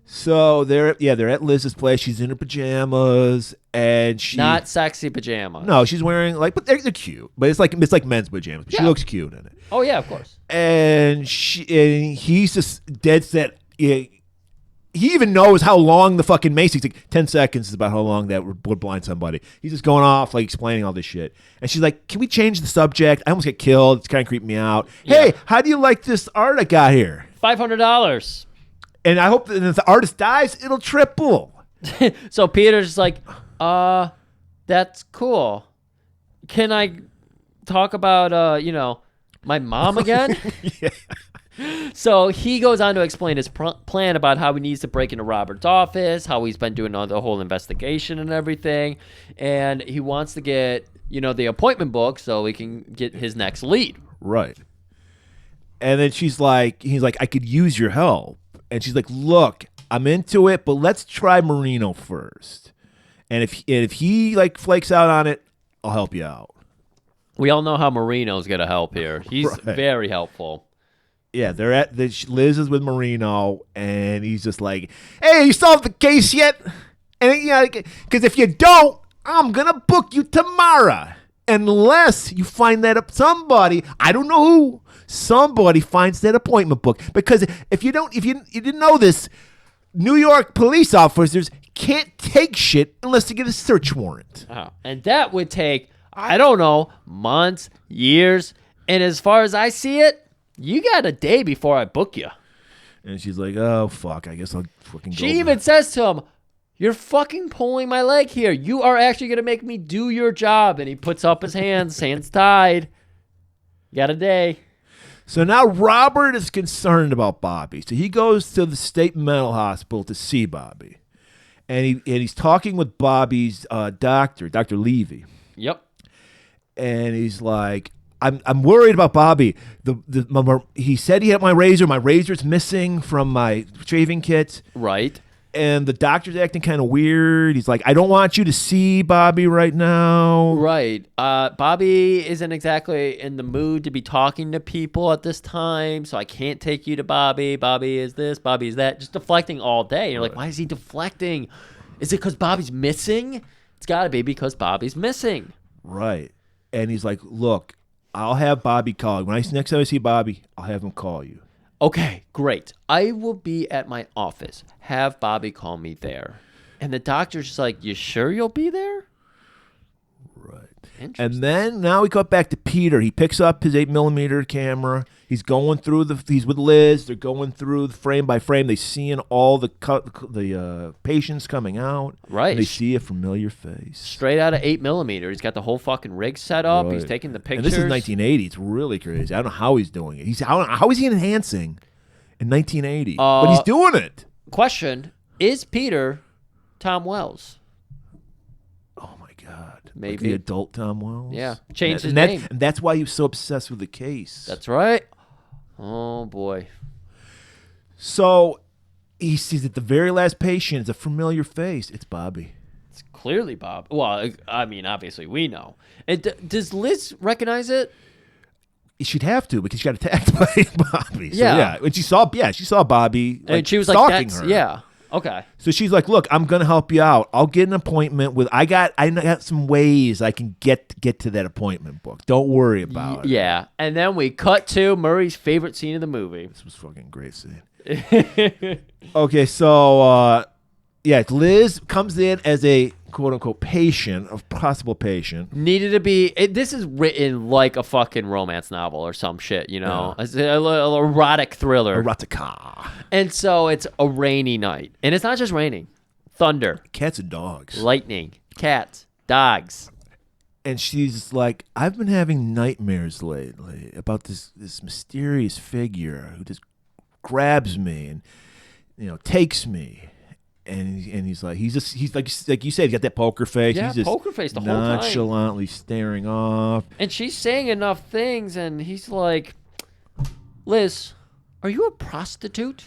So they're at Liz's place. She's in her pajamas and she Not sexy pajamas. No, she's wearing but they're cute. But it's like men's pajamas. But she Yeah. looks cute in it. Oh yeah, of course. And he's just dead set. He even knows how long the fucking mace. He's like 10 seconds is about how long that would blind somebody. He's just going off explaining all this shit. And she's like, "Can we change the subject? I almost get killed. It's kind of creeping me out. Yeah. Hey, how do you like this art I got here? $500. And I hope that if the artist dies, it'll triple." So Peter's like, that's cool. Can I talk about, my mom again? Yeah. So he goes on to explain his plan about how he needs to break into Robert's office, how he's been doing the whole investigation and everything. And he wants to get, the appointment book so he can get his next lead. Right. And then he's like, "I could use your help." And she's like, "Look, I'm into it, but let's try Marino first. And if he flakes out on it, I'll help you out." We all know how Marino's going to help here. He's Right. very helpful. Yeah, Liz is with Marino, and he's just like, "Hey, you solved the case yet? And because if you don't, I'm gonna book you tomorrow." unless you find that up somebody, I don't know who, somebody finds that appointment book. Because if you didn't know this, New York police officers can't take shit unless they get a search warrant. And that would take, I don't know, months, years. And as far as I see it, you got a day before I book you. And she's like, oh, fuck, I guess I'll fucking go. She even says to him, you're fucking pulling my leg here. You are actually going to make me do your job. And he puts up his hands tied. You got a day. So now Robert is concerned about Bobby. So he goes to the state mental hospital to see Bobby. And he's talking with Bobby's doctor, Dr. Levy. Yep. And he's like, I'm worried about Bobby. He said he had my razor. My razor's missing from my shaving kit. Right. And the doctor's acting kind of weird. He's like, I don't want you to see Bobby right now. Right. Bobby isn't exactly in the mood to be talking to people at this time, so I can't take you to Bobby. Bobby is this, Bobby is that. Just deflecting all day. You're like, why is he deflecting? Is it because Bobby's missing? It's got to be because Bobby's missing. Right. And he's like, look, I'll have Bobby call you. Next time I see Bobby, I'll have him call you. Okay, great. I will be at my office. Have Bobby call me there. And the doctor's just like, you sure you'll be there? Right. Interesting. And then now we got back to Peter. He picks up his 8mm camera. He's going through he's with Liz. They're going through frame by frame. They're seeing all the patients coming out. Right. And they see a familiar face. Straight out of 8mm. He's got the whole fucking rig set up. Right. He's taking the pictures. And this is 1980. It's really crazy. I don't know how he's doing it. How is he enhancing in 1980? But he's doing it. Question, is Peter Tom Wells? Oh, my God. Maybe. Like the adult Tom Wells? Yeah. Changed his and name. And that's why he was so obsessed with the case. That's right. Oh, boy. So he sees that the very last patient is a familiar face. It's Bobby. It's clearly Bob. Well, I mean, obviously we know. Does Liz recognize it? She'd have to because she got attacked by Bobby. So, Yeah. When she saw Bobby And she was like, stalking that's, her. yeah. Okay. So she's like, look, I'm going to help you out. I'll get an appointment with, I got some ways I can get to that appointment book. Don't worry about it. Yeah. And then we cut to Murray's favorite scene of the movie. This was fucking great scene. Okay, so, Liz comes in as a quote-unquote patient, a possible patient. Needed to be, this is written like a fucking romance novel or some shit, you know? Yeah. It's a little erotic thriller. Erotica. And so it's a rainy night. And it's not just raining. Thunder. Cats and dogs. Lightning. Cats. Dogs. And she's like, I've been having nightmares lately about this mysterious figure who just grabs me and, takes me. And he's like you said, he's got that poker face. Yeah, he's just poker face the whole time. nonchalantly staring off. And she's saying enough things, and he's like, Liz, are you a prostitute?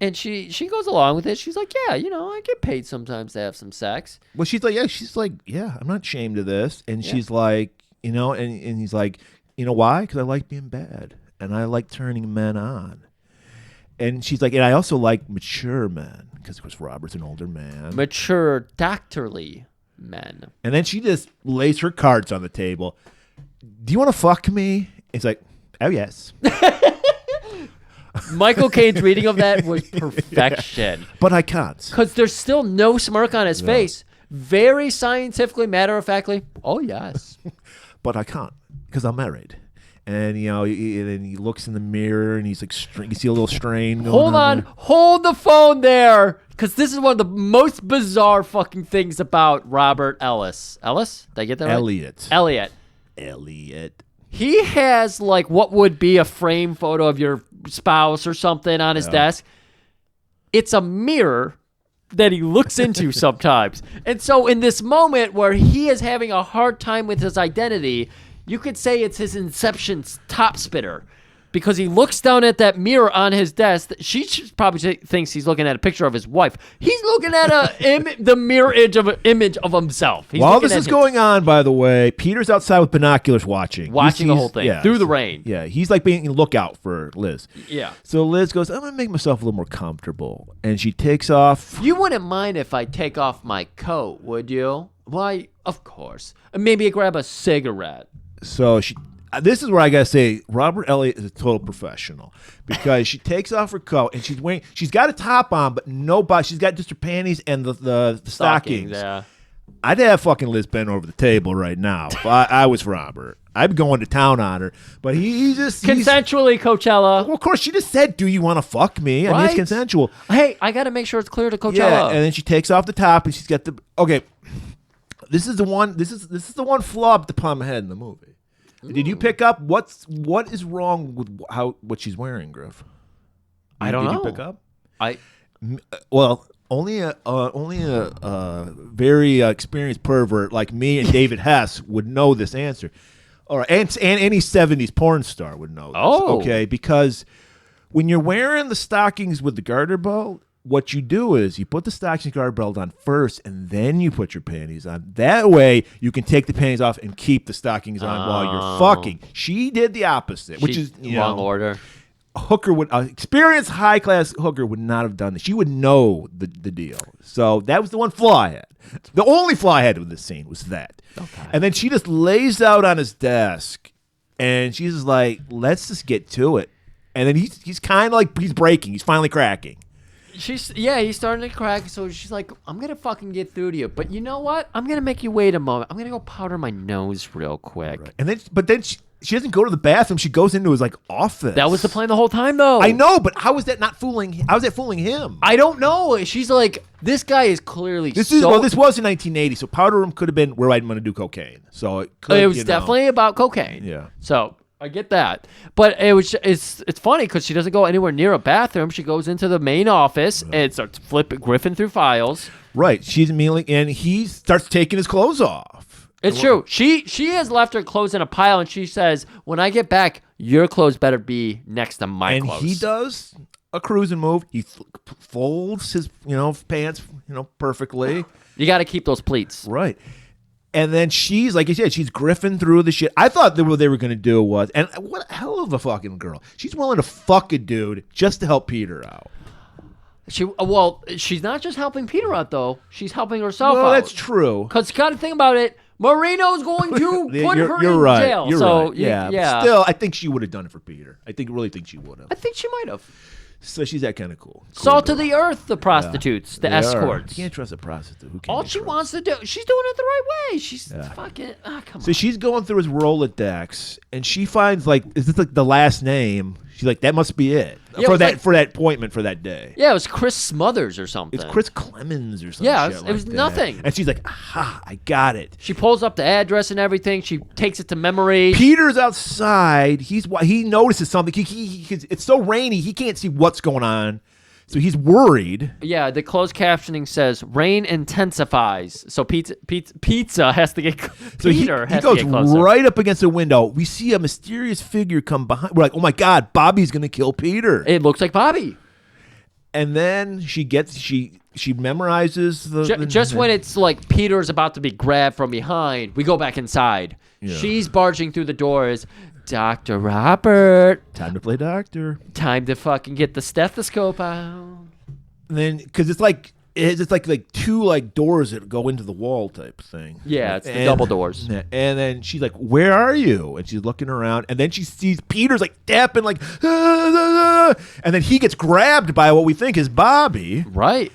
And she goes along with it. She's like, yeah, I get paid sometimes to have some sex. Well, she's like, yeah, I'm not ashamed of this. And she's like, and he's like, you know why? Because I like being bad, and I like turning men on. And she's like, and I also like mature men, because of course Robert's an older man. Mature, doctorly men. And then she just lays her cards on the table. Do you want to fuck me? It's like, oh, yes. Michael Caine's reading of that was perfection. But I can't. Because there's still no smirk on his face. Very scientifically, matter-of-factly, oh, yes. But I can't, because I'm married. And, then he looks in the mirror, and he's like, you see a little strain going Hold on. there. Hold the phone there. Because this is one of the most bizarre fucking things about Robert Ellis. Ellis? Did I get that right? Elliot. He has, like, what would be a frame photo of your spouse or something on his desk. It's a mirror that he looks into sometimes. And so in this moment where he is having a hard time with his identity, you could say it's his Inception top spitter, because he looks down at that mirror on his desk. She probably thinks he's looking at a picture of his wife. He's looking at the mirror image of himself. While this is going on, by the way, Peter's outside with binoculars watching the whole thing through the rain. Yeah, he's like being a lookout for Liz. Yeah. So Liz goes, I'm going to make myself a little more comfortable. And she takes off. You wouldn't mind if I take off my coat, would you? Why? Of course. And maybe grab a cigarette. So this is where I gotta say Robert Elliott is a total professional because she takes off her coat and she's got a top on but no body. She's got just her panties and the stockings. Yeah. I'd have fucking Liz bent over the table right now if I was Robert. I'd be going to town on her, but he's consensually Coachella. Well, of course, she just said, "Do you want to fuck me?" I mean, it's consensual. Hey, I got to make sure it's clear to Coachella. Yeah, and then she takes off the top and she's got the okay. This is the one. This is the one flaw up the Palma had in the movie. Did you pick up what is wrong with what she's wearing, Griff? I don't know. Did you pick up? Well, only a very experienced pervert like me and David Hess would know this answer. All right, and any 70s porn star would know this. Oh. Okay, because when you're wearing the stockings with the garter belt, what you do is you put the stockings garter belt on first, and then you put your panties on. That way, you can take the panties off and keep the stockings on while you're fucking. She did the opposite, which is wrong order. A hooker experienced high class hooker would not have done this. She would know the deal. So that was the one flaw I had. The only flaw I had with this scene was that. Okay. And then she just lays out on his desk, and she's just like, "Let's just get to it." And then he's kind of like he's breaking. He's finally cracking. He's starting to crack. So she's like, "I'm gonna fucking get through to you, but you know what? I'm gonna make you wait a moment. I'm gonna go powder my nose real quick." Right. And then she doesn't go to the bathroom. She goes into his office. That was the plan the whole time, though. I know, but how is that not fooling? How is that fooling him? I don't know. She's like, this guy is clearly. This was in 1980, so powder room could have been where I'm going to do cocaine. So it was definitely about cocaine. Yeah. So I get that, but it's funny because she doesn't go anywhere near a bathroom. She goes into the main office and starts griffing through files. Right. She's immediately, and he starts taking his clothes off. It's true. She has left her clothes in a pile, and she says, "When I get back, your clothes better be next to my clothes." And he does a cruising move. He folds his pants perfectly. You got to keep those pleats. Right. And then she's, like you said, she's griffing through the shit. I thought that what they were going to do was, and what a hell of a fucking girl. She's willing to fuck a dude just to help Peter out. She's not just helping Peter out, though. She's helping herself out. Well, that's true. Because you got to think about it. Marino's going to put her in jail. You're so, right. Yeah. Still, I think she would have done it for Peter. I really think she would have. I think she might have. So she's that kind of cool. Salt to the earth, the prostitutes, the escorts. You can't trust a prostitute. All she wants to do, she's doing it the right way. She's fucking, come on. So she's going through his Rolodex, and she finds, is this the last name? She's like, that must be it. For that appointment for that day. Yeah, it was Chris Smothers or something. It's Chris Clemens or something. Yeah, it was nothing. And she's like, aha, I got it. She pulls up the address and everything. She takes it to memory. Peter's outside. He notices something. It's so rainy, he can't see what's going on. So he's worried. Yeah, the closed captioning says rain intensifies. So pizza has to get. He goes right up against the window. We see a mysterious figure come behind. We're like, oh my God, Bobby's gonna kill Peter. It looks like Bobby. And then she memorizes just when it's like Peter's about to be grabbed from behind, we go back inside. Yeah. She's barging through the doors. Dr. Robert. Time to play doctor. Time to fucking get the stethoscope out. And then, because it's like two doors that go into the wall type thing. Yeah, it's the double doors. And then she's like, "Where are you?" And she's looking around, and then she sees Peter's tapping and then he gets grabbed by what we think is Bobby. Right.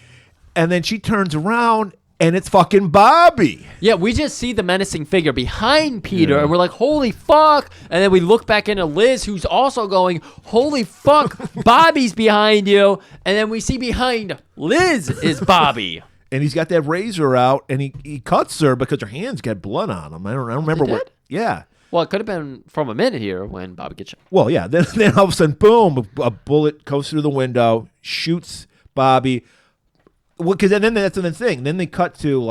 And then she turns around. And it's fucking Bobby. Yeah, we just see the menacing figure behind Peter, and we're like, holy fuck. And then we look back into Liz, who's also going, holy fuck, Bobby's behind you. And then we see behind Liz is Bobby. And he's got that razor out, and he cuts her because her hands got blood on them. I don't remember what. Yeah. Well, it could have been from a minute here when Bobby gets shot. Well, yeah. Then all of a sudden, boom, a bullet goes through the window, shoots Bobby. Well, because then that's the thing. Then they cut to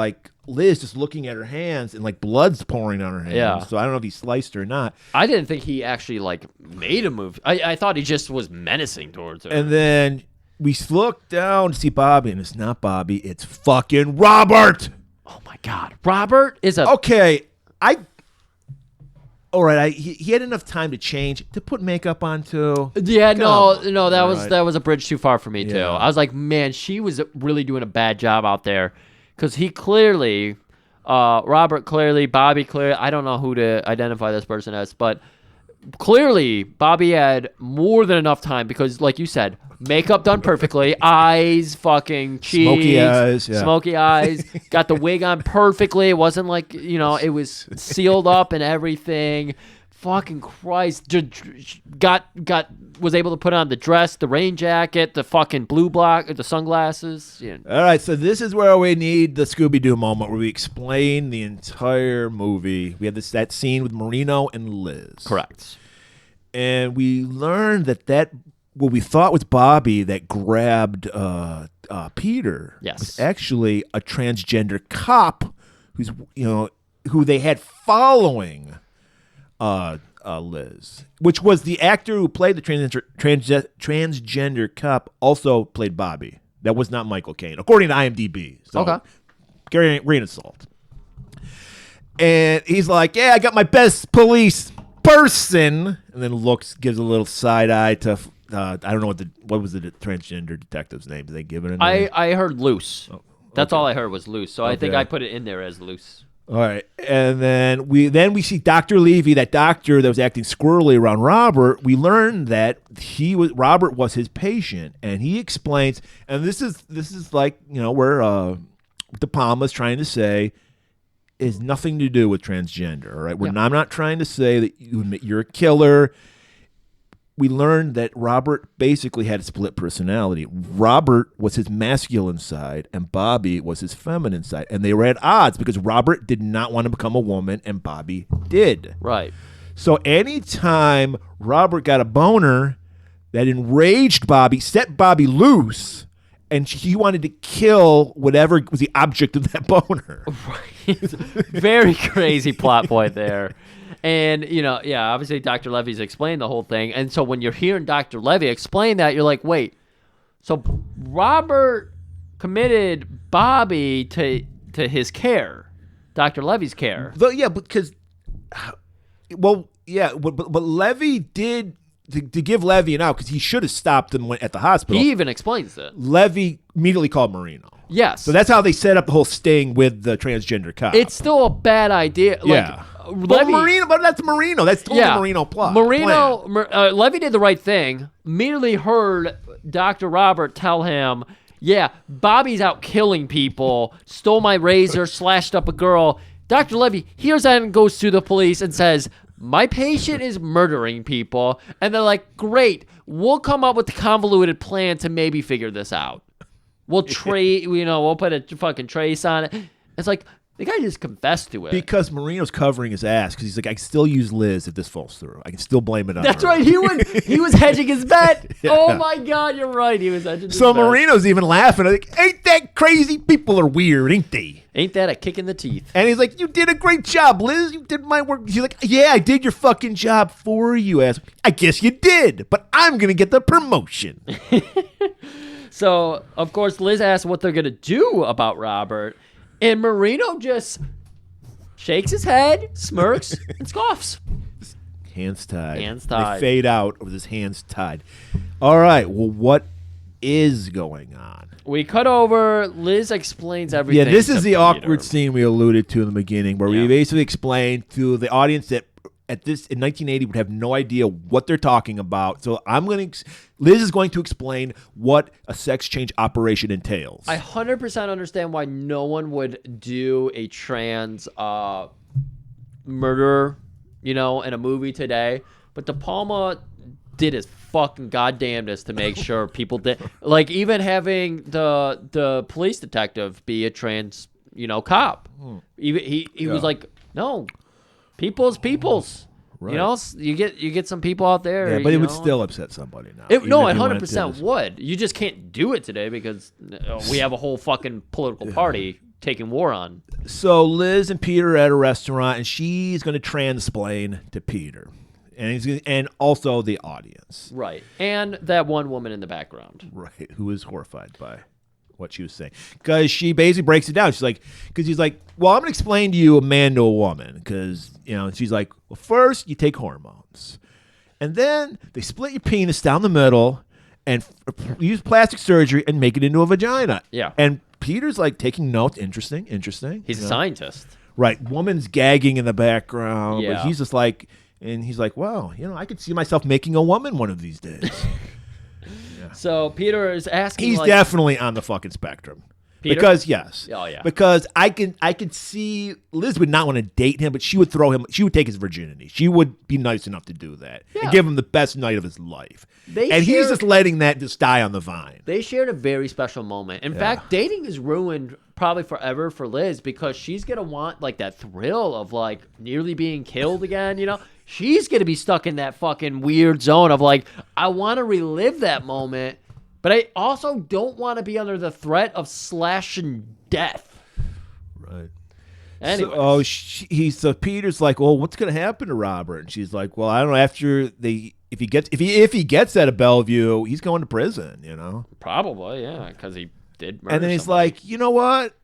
Liz just looking at her hands and blood's pouring on her hands. Yeah. So I don't know if he sliced her or not. I didn't think he actually made a move. I thought he just was menacing towards her. And then we look down to see Bobby, and it's not Bobby. It's fucking Robert. Oh my God, Robert is a okay. All right, he had enough time to change, to put makeup on too. Yeah, no, that was a bridge too far for me too. I was like, man, she was really doing a bad job out there, because he clearly Robert clearly, Bobby clearly. I don't know who to identify this person as, but clearly Bobby had more than enough time because, like you said, makeup done perfectly, eyes, fucking cheeks, smoky eyes, got the wig on perfectly. It wasn't like, it was sealed up and everything. Fucking Christ. Was able to put on the dress, the rain jacket, the fucking blue block, the sunglasses. Yeah. All right, so this is where we need the Scooby-Doo moment where we explain the entire movie. We have that scene with Marino and Liz. Correct. And we learned that what we thought was Bobby that grabbed Peter was actually a transgender cop who they had following Liz, which was the actor who played the transgender cop, also played Bobby. That was not Michael Caine, according to IMDb. So, okay. Grain of salt. And he's like, yeah, I got my best police person. And then gives a little side eye to, I don't know what was the transgender detective's name? Did they give it a name? I heard Loose. Oh, okay. That's all I heard was Loose. So I think I put it in there as Loose. All right, and then we see Dr. Levy, that doctor that was acting squirrely around Robert. We learned that Robert was his patient, and he explains. And this is like where De Palma's trying to say is nothing to do with transgender. All right, I'm not trying to say that you're a killer. We learned that Robert basically had a split personality. Robert was his masculine side, and Bobby was his feminine side. And they were at odds because Robert did not want to become a woman, and Bobby did. Right. So anytime Robert got a boner, that enraged Bobby, set Bobby loose, and he wanted to kill whatever was the object of that boner. Right. Very crazy plot point there. And, obviously Dr. Levy's explained the whole thing. And so when you're hearing Dr. Levy explain that, you're like, wait, so Robert committed Bobby to his care, Dr. Levy's care. But Levy did, to give Levy an out, because he should have stopped him at the hospital. He even explains it. Levy immediately called Marino. Yes. So that's how they set up the whole sting with the transgender cop. It's still a bad idea. Yeah. But that's Marino. That's totally Marino plot. Levy did the right thing. Immediately heard Dr. Robert tell him, yeah, Bobby's out killing people, stole my razor, slashed up a girl. Dr. Levy hears that and goes to the police and says, my patient is murdering people. And they're like, great, we'll come up with the convoluted plan to maybe figure this out. We'll we'll put a fucking trace on it. It's like, the guy just confessed to it. Because Marino's covering his ass because he's like, I can still use Liz if this falls through. I can still blame it on That's her. right. He was hedging his bet. Yeah. Oh, my God. You're right. He was hedging his bet. So Marino's even laughing. Like, ain't that crazy? People are weird, ain't they? Ain't that a kick in the teeth? And he's like, you did a great job, Liz. You did my work. She's like, yeah, I did your fucking job for you, ass. I guess you did, but I'm going to get the promotion. So, of course, Liz asks what they're going to do about Robert. And Marino just shakes his head, smirks, and scoffs. Hands tied. Hands tied. They fade out with his hands tied. All right. Well, what is going on? We cut over. Liz explains everything. Yeah, this is the Peter. awkward scene we alluded to in the beginning, where we basically explained to the audience that in 1980 would have no idea what they're talking about. So Liz is going to explain what a sex change operation entails. I 100% understand why no one would do a trans murder, in a movie today. But De Palma did his fucking goddamnedest to make sure people did. Like, even having the police detective be a trans, cop. Even he was like, no. People's. Right. You get some people out there. Yeah, but it would still upset somebody now. It 100% would. You just can't do it today because we have a whole fucking political party taking war on. So Liz and Peter are at a restaurant, and she's going to transplain to Peter, and also the audience. Right, and that one woman in the background. Right, who is horrified by what she was saying, because she basically breaks it down. She's like, because he's like, well, I'm gonna explain to you a man to a woman, because she's like, well, first you take hormones, and then they split your penis down the middle and use plastic surgery and make it into a vagina. Yeah, and Peter's like taking notes. Interesting. He's a scientist. Right. Woman's gagging in the background. Yeah. But he's just like, and he's like, well, I could see myself making a woman one of these days. So Peter is asking. He's definitely on the fucking spectrum. Peter? Because yes. Oh yeah. Because I could see Liz would not want to date him, but she would take his virginity. She would be nice enough to do that and give him the best night of his life. He's just letting that just die on the vine. They shared a very special moment. In fact, dating is ruined probably forever for Liz because she's gonna want like that thrill of like nearly being killed again. She's gonna be stuck in that fucking weird zone of like, I want to relive that moment. But I also don't want to be under the threat of slash and death. Right. Anyway. So Peter's like, well, what's going to happen to Robert? And she's like, well, I don't know. After if he gets out of Bellevue, he's going to prison. Probably, yeah, because he did murder. And then he's somebody. like, you know what?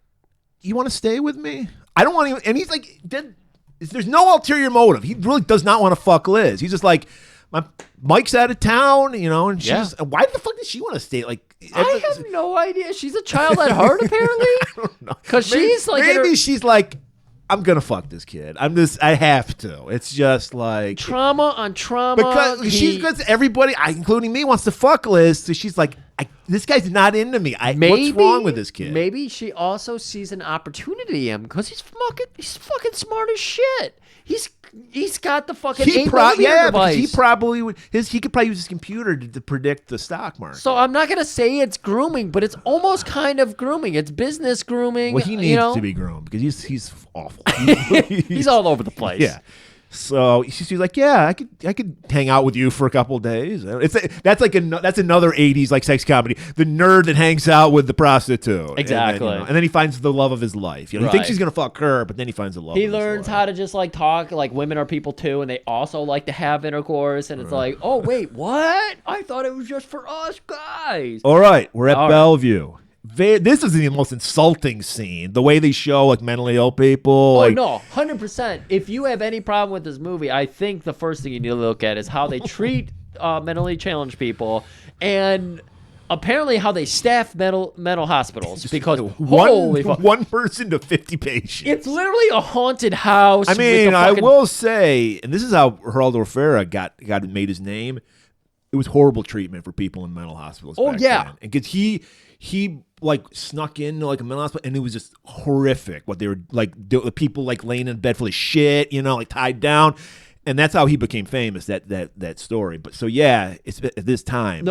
You want to stay with me? I don't want to. And he's like, there's no ulterior motive. He really does not want to fuck Liz. He's just like, Mike's out of town, and she's. Why the fuck does she want to stay? Like, I have no idea. She's a child at heart, apparently. I don't know. Because she's like, maybe she's like, I'm gonna fuck this kid. I have to. It's just like trauma on trauma. Because everybody, including me, wants to fuck Liz. So she's like, this guy's not into me. What's wrong with this kid? Maybe she also sees an opportunity in him because he's fucking smart as shit. He's got the fucking device. He probably would. He could probably use his computer to predict the stock market. So I'm not gonna say it's grooming, but it's almost kind of grooming. It's business grooming. Well, he needs to be groomed because he's awful. He's all over the place. Yeah. So she's like, yeah, I could hang out with you for a couple of days. That's another '80s like sex comedy. The nerd that hangs out with the prostitute. Exactly. And then he finds the love of his life. He thinks he's gonna fuck her, but then he finds the love. He of his learns life. how to just like talk like women are people too, and they also like to have intercourse. And it's like, oh wait, what? I thought it was just for us guys. All right, we're at Bellevue. This is the most insulting scene. The way they show like mentally ill people. Oh no, 100%. If you have any problem with this movie, I think the first thing you need to look at is how they treat mentally challenged people, and apparently how they staff mental hospitals. Because one person to 50 patients. It's literally a haunted house. I mean, I will say, and this is how Geraldo Rivera made his name. It was horrible treatment for people in mental hospitals. Oh yeah, because he like snuck into like a mental hospital, and it was just horrific. What they were like, the people like laying in bed full of shit, like tied down, and that's how he became famous. That story. But so yeah, it's at this time.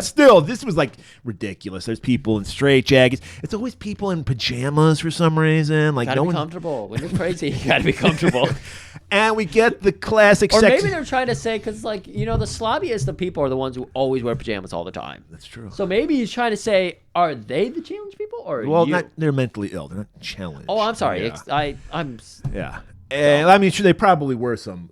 Still, this was like ridiculous. There's people in straitjackets. It's always people in pajamas for some reason. Like gotta be comfortable. When you're crazy, you gotta be comfortable. And we get the classic. Or maybe they're trying to say because like the slobbiest of people are the ones who always wear pajamas all the time. That's true. So maybe he's trying to say, are they the challenged people or they're mentally ill. They're not challenged. Oh, I'm sorry. Yeah. I'm. Yeah. And I mean, sure, they probably were some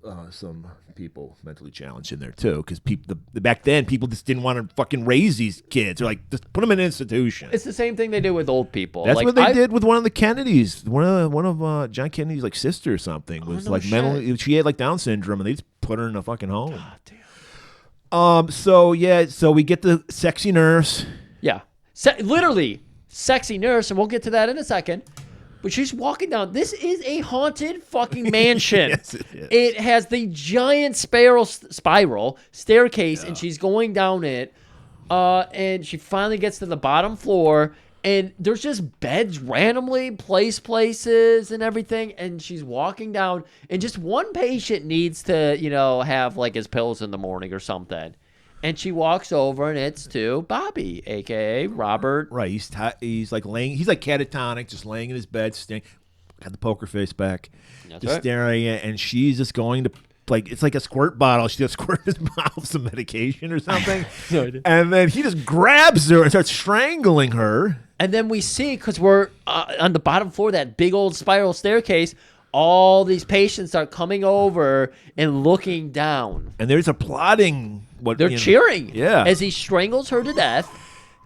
people mentally challenged in there too, because back then people just didn't want to fucking raise these kids. They're like, just put them in an institution. It's the same thing they do with old people. That's what they did with one of the Kennedys. One of John Kennedy's like sister or something was mentally. She had like Down syndrome, and they just put her in a fucking home. God damn. So we get the sexy nurse. Yeah, literally sexy nurse, and we'll get to that in a second. But she's walking down. This is a haunted fucking mansion. Yes, it is. It has the giant spiral staircase, and she's going down it. And she finally gets to the bottom floor, and there's just beds randomly placed places and everything. And she's walking down, and just one patient needs to, have like his pills in the morning or something. And she walks over, and it's to Bobby, a.k.a. Robert. Right. He's like laying. He's like catatonic, just laying in his bed, got the poker face back, staring at, and she's just going to it's like a squirt bottle. She just squirts his mouth some medication or something, and then he just grabs her and starts strangling her. And then we see, because we're on the bottom floor, that big old spiral staircase. All these patients start coming over and looking down. And there's applauding. They're cheering. Yeah. As he strangles her to death,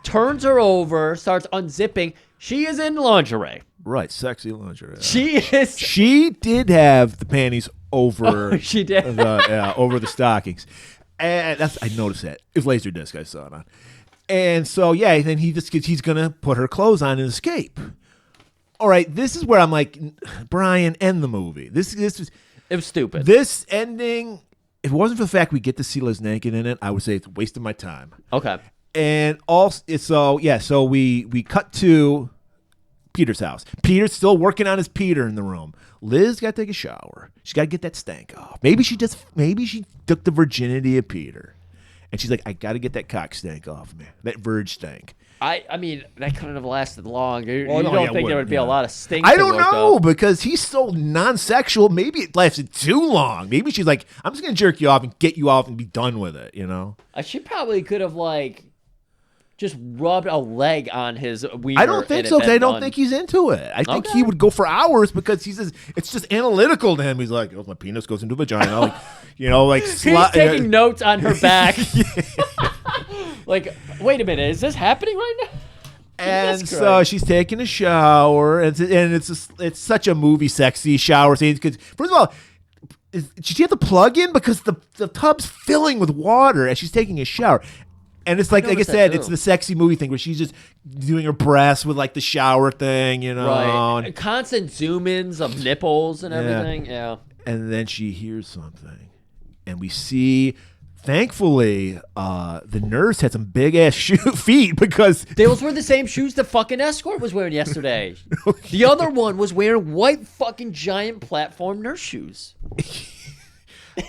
turns her over, starts unzipping. She is in lingerie. Right, sexy lingerie. She is. She did have the panties over. Oh, she did. Over the stockings. And I noticed that. It was Laserdisc I saw it on. And so, yeah, then he's going to put her clothes on and escape. All right, this is where I'm like, Brian, end the movie. This was... It was stupid. This ending, if it wasn't for the fact we get to see Liz naked in it, I would say it's a waste of my time. Okay. And also, so we cut to Peter's house. Peter's still working on his Peter in the room. Liz got to take a shower. She's got to get that stank off. Maybe she took the virginity of Peter. And she's like, I got to get that cock stank off, man. That verge stank. I mean, that couldn't have lasted long. You Well, no, don't yeah, think there would be a lot of stink? I don't know, because he's so non-sexual. Maybe it lasted too long. Maybe she's like, I'm just going to jerk you off and get you off and be done with it, you know? She probably could have, like, just rubbed a leg on his wiener. I don't think so, because I don't think he's into it. I think he would go for hours because it's just analytical to him. He's like, oh, my penis goes into a vagina. Like, you know, like... He's taking notes on her back. Like, wait a minute, is this happening right now? And so she's taking a shower, and it's such a movie sexy shower scene. Because first of all, did she have the plug in? Because the tub's filling with water as she's taking a shower. And it's like I said, it's the sexy movie thing where she's just doing her breasts with like the shower thing, you know. Right. Constant zoom-ins of nipples and everything. Yeah. And then she hears something. And we see, thankfully, the nurse had some big-ass feet because... Those were the same shoes the fucking escort was wearing yesterday. The other one was wearing white fucking giant platform nurse shoes.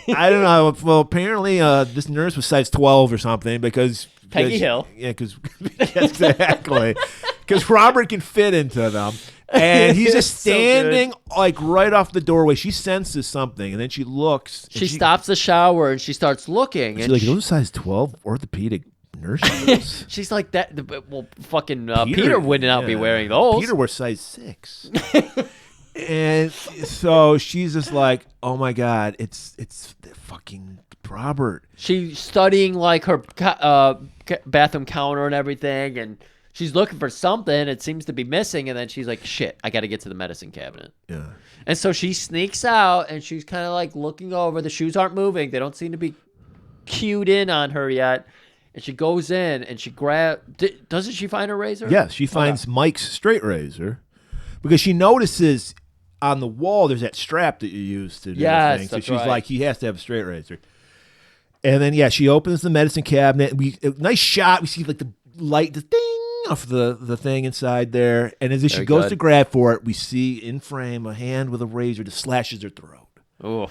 I don't know. Well, apparently this nurse was size 12 or something because... Peggy Hill. Yeah, because... exactly. Because Robert can fit into them. And he's just standing like right off the doorway. She senses something, and then she looks. She stops the shower, and she starts looking. She's like, those size 12 orthopedic nurse shoes? She's like, that. Well, fucking Peter would not be wearing those. Peter wears size 6. And so she's just like, oh my God, it's fucking Robert. She's studying like her bathroom counter and everything, and she's looking for something. It seems to be missing, and then she's like, shit, I got to get to the medicine cabinet. Yeah. And so she sneaks out, and she's kind of like looking over. The shoes aren't moving. They don't seem to be cued in on her yet. And she goes in, and she doesn't she find her razor? Yes, she finds Mike's straight razor because she notices on the wall there's that strap that you use to do things. So she's like, he has to have a straight razor. And then, yeah, she opens the medicine cabinet. Nice shot. We see like the light, the ding off the thing inside there. And as she goes to grab for it, we see in frame a hand with a razor that slashes her throat. Oh.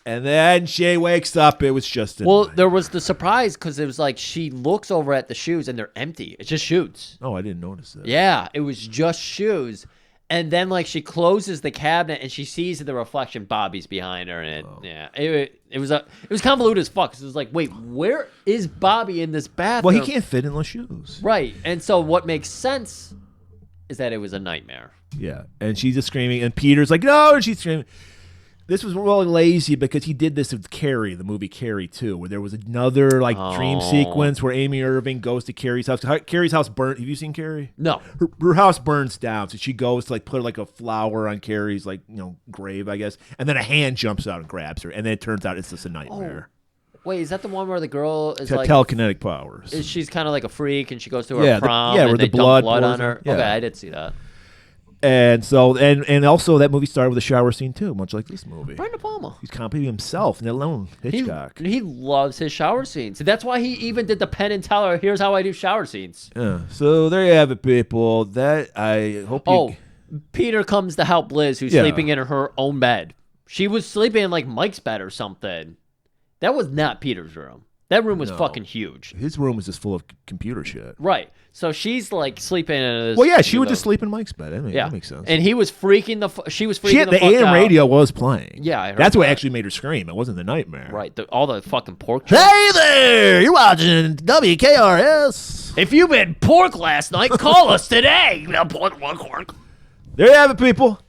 And then she wakes up. It was just there was the surprise because it was like she looks over at the shoes and they're empty. It's just shoes. Oh, I didn't notice that. Yeah, it was just shoes. And then like she closes the cabinet and she sees the reflection. Bobby's behind her, and it was convoluted as fuck. It was like, wait, where is Bobby in this bathroom? Well, he can't fit in those shoes, right? And so what makes sense is that it was a nightmare. Yeah, and she's just screaming, and Peter's like, no, and she's screaming. This was really lazy because he did this with Carrie, the movie Carrie 2, where there was another dream sequence where Amy Irving goes to Carrie's house. Carrie's house burnt. Have you seen Carrie? No. Her house burns down, so she goes to put a flower on Carrie's grave, I guess, and then a hand jumps out and grabs her, and then it turns out it's just a nightmare. Oh. Wait, is that the one where the girl is telekinetic powers? She's kind of like a freak, and she goes to her prom, where and the they dump blood on her. her. Yeah. Okay, I did see that. And so, and also that movie started with a shower scene too, much like this movie. Brian De Palma. He's copying himself, let alone Hitchcock. He loves his shower scenes. That's why he even did the Penn and Teller. Here's how I do shower scenes. Yeah. So there you have it, people. That I hope. Peter comes to help Liz, who's sleeping in her own bed. She was sleeping in Mike's bed or something. That was not Peter's room. That room was fucking huge. His room was just full of computer shit. Right. So she's sleeping in this. Well, yeah, she would just sleep in Mike's bed. That makes sense. And he was freaking she was freaking the fuck AM out. radio was playing. Yeah, I heard that's what actually made her scream. It wasn't the nightmare. Right. All the fucking pork jokes. Hey there! You're watching WKRS. If you've been pork last night, call us today. Pork. There you have it, people.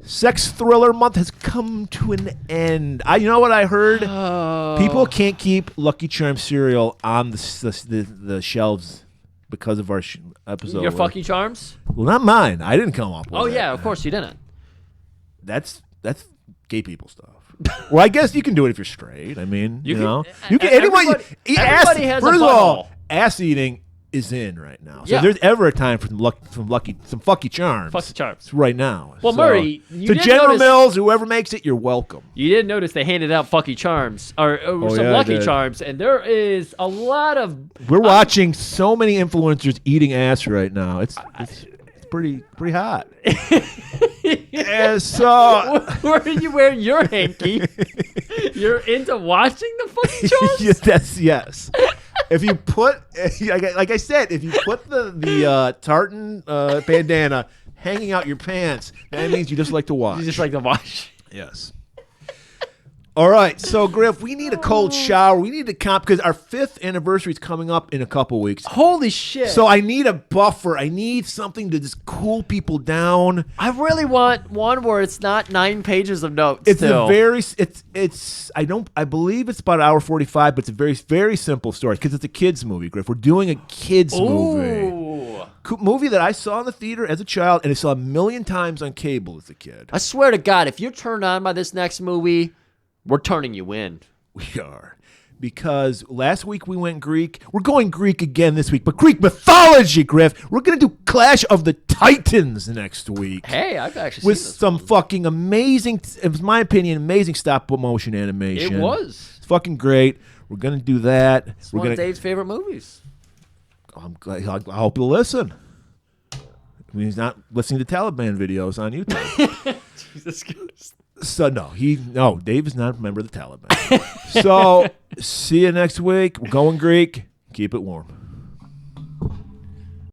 Sex Thriller Month has come to an end. You know what I heard? People can't keep Lucky Charms cereal on the shelves because of our episode. Your Lucky Charms? Well, not mine. I didn't come up with it. Oh, yeah, of course you didn't. That's gay people stuff. Well, I guess you can do it if you're straight. I mean, you know. You can, everybody has first a of all, ass eating is in right now. So Yeah. if there's ever a time for some Fucky Charms. Fucky Charms. It's right now. Well, So- Murray, you so did General notice- Mills, whoever makes it, you're welcome. You didn't notice they handed out Fucky Charms or some yeah, I Lucky did. Charms, and there is a lot of. We're watching so many influencers eating ass right now. It's pretty hot. And so Where are you wearing your hanky? You're into watching the Fucky Charms? yes. If you put, like I said, if you put the tartan bandana hanging out your pants, that means you just like to watch. You just like to watch. Yes. All right, so Griff, we need a cold shower. We need to because our 5th anniversary is coming up in a couple weeks. Holy shit! So I need a buffer. I need something to just cool people down. I really want one where it's not 9 pages of notes. It's still. a very I believe it's about an hour 45, but it's a very, very simple story because it's a kids movie, Griff. We're doing a kids movie. Movie that I saw in the theater as a child and I saw a million times on cable as a kid. I swear to God, if you're turned on by this next movie, we're turning you in. We are. Because last week we went Greek. We're going Greek again this week, but Greek mythology, Griff. We're going to do Clash of the Titans next week. Hey, I've actually with seen this some movie. fucking amazing, it was my opinion, amazing stop motion animation. It was. It's fucking great. We're going to do that. It's We're one gonna, of Dave's favorite movies. I'm glad, I hope you'll listen. I mean, he's not listening to Taliban videos on YouTube. Jesus Christ. So Dave is not a member of the Taliban. So see you next week. We're going Greek. Keep it warm.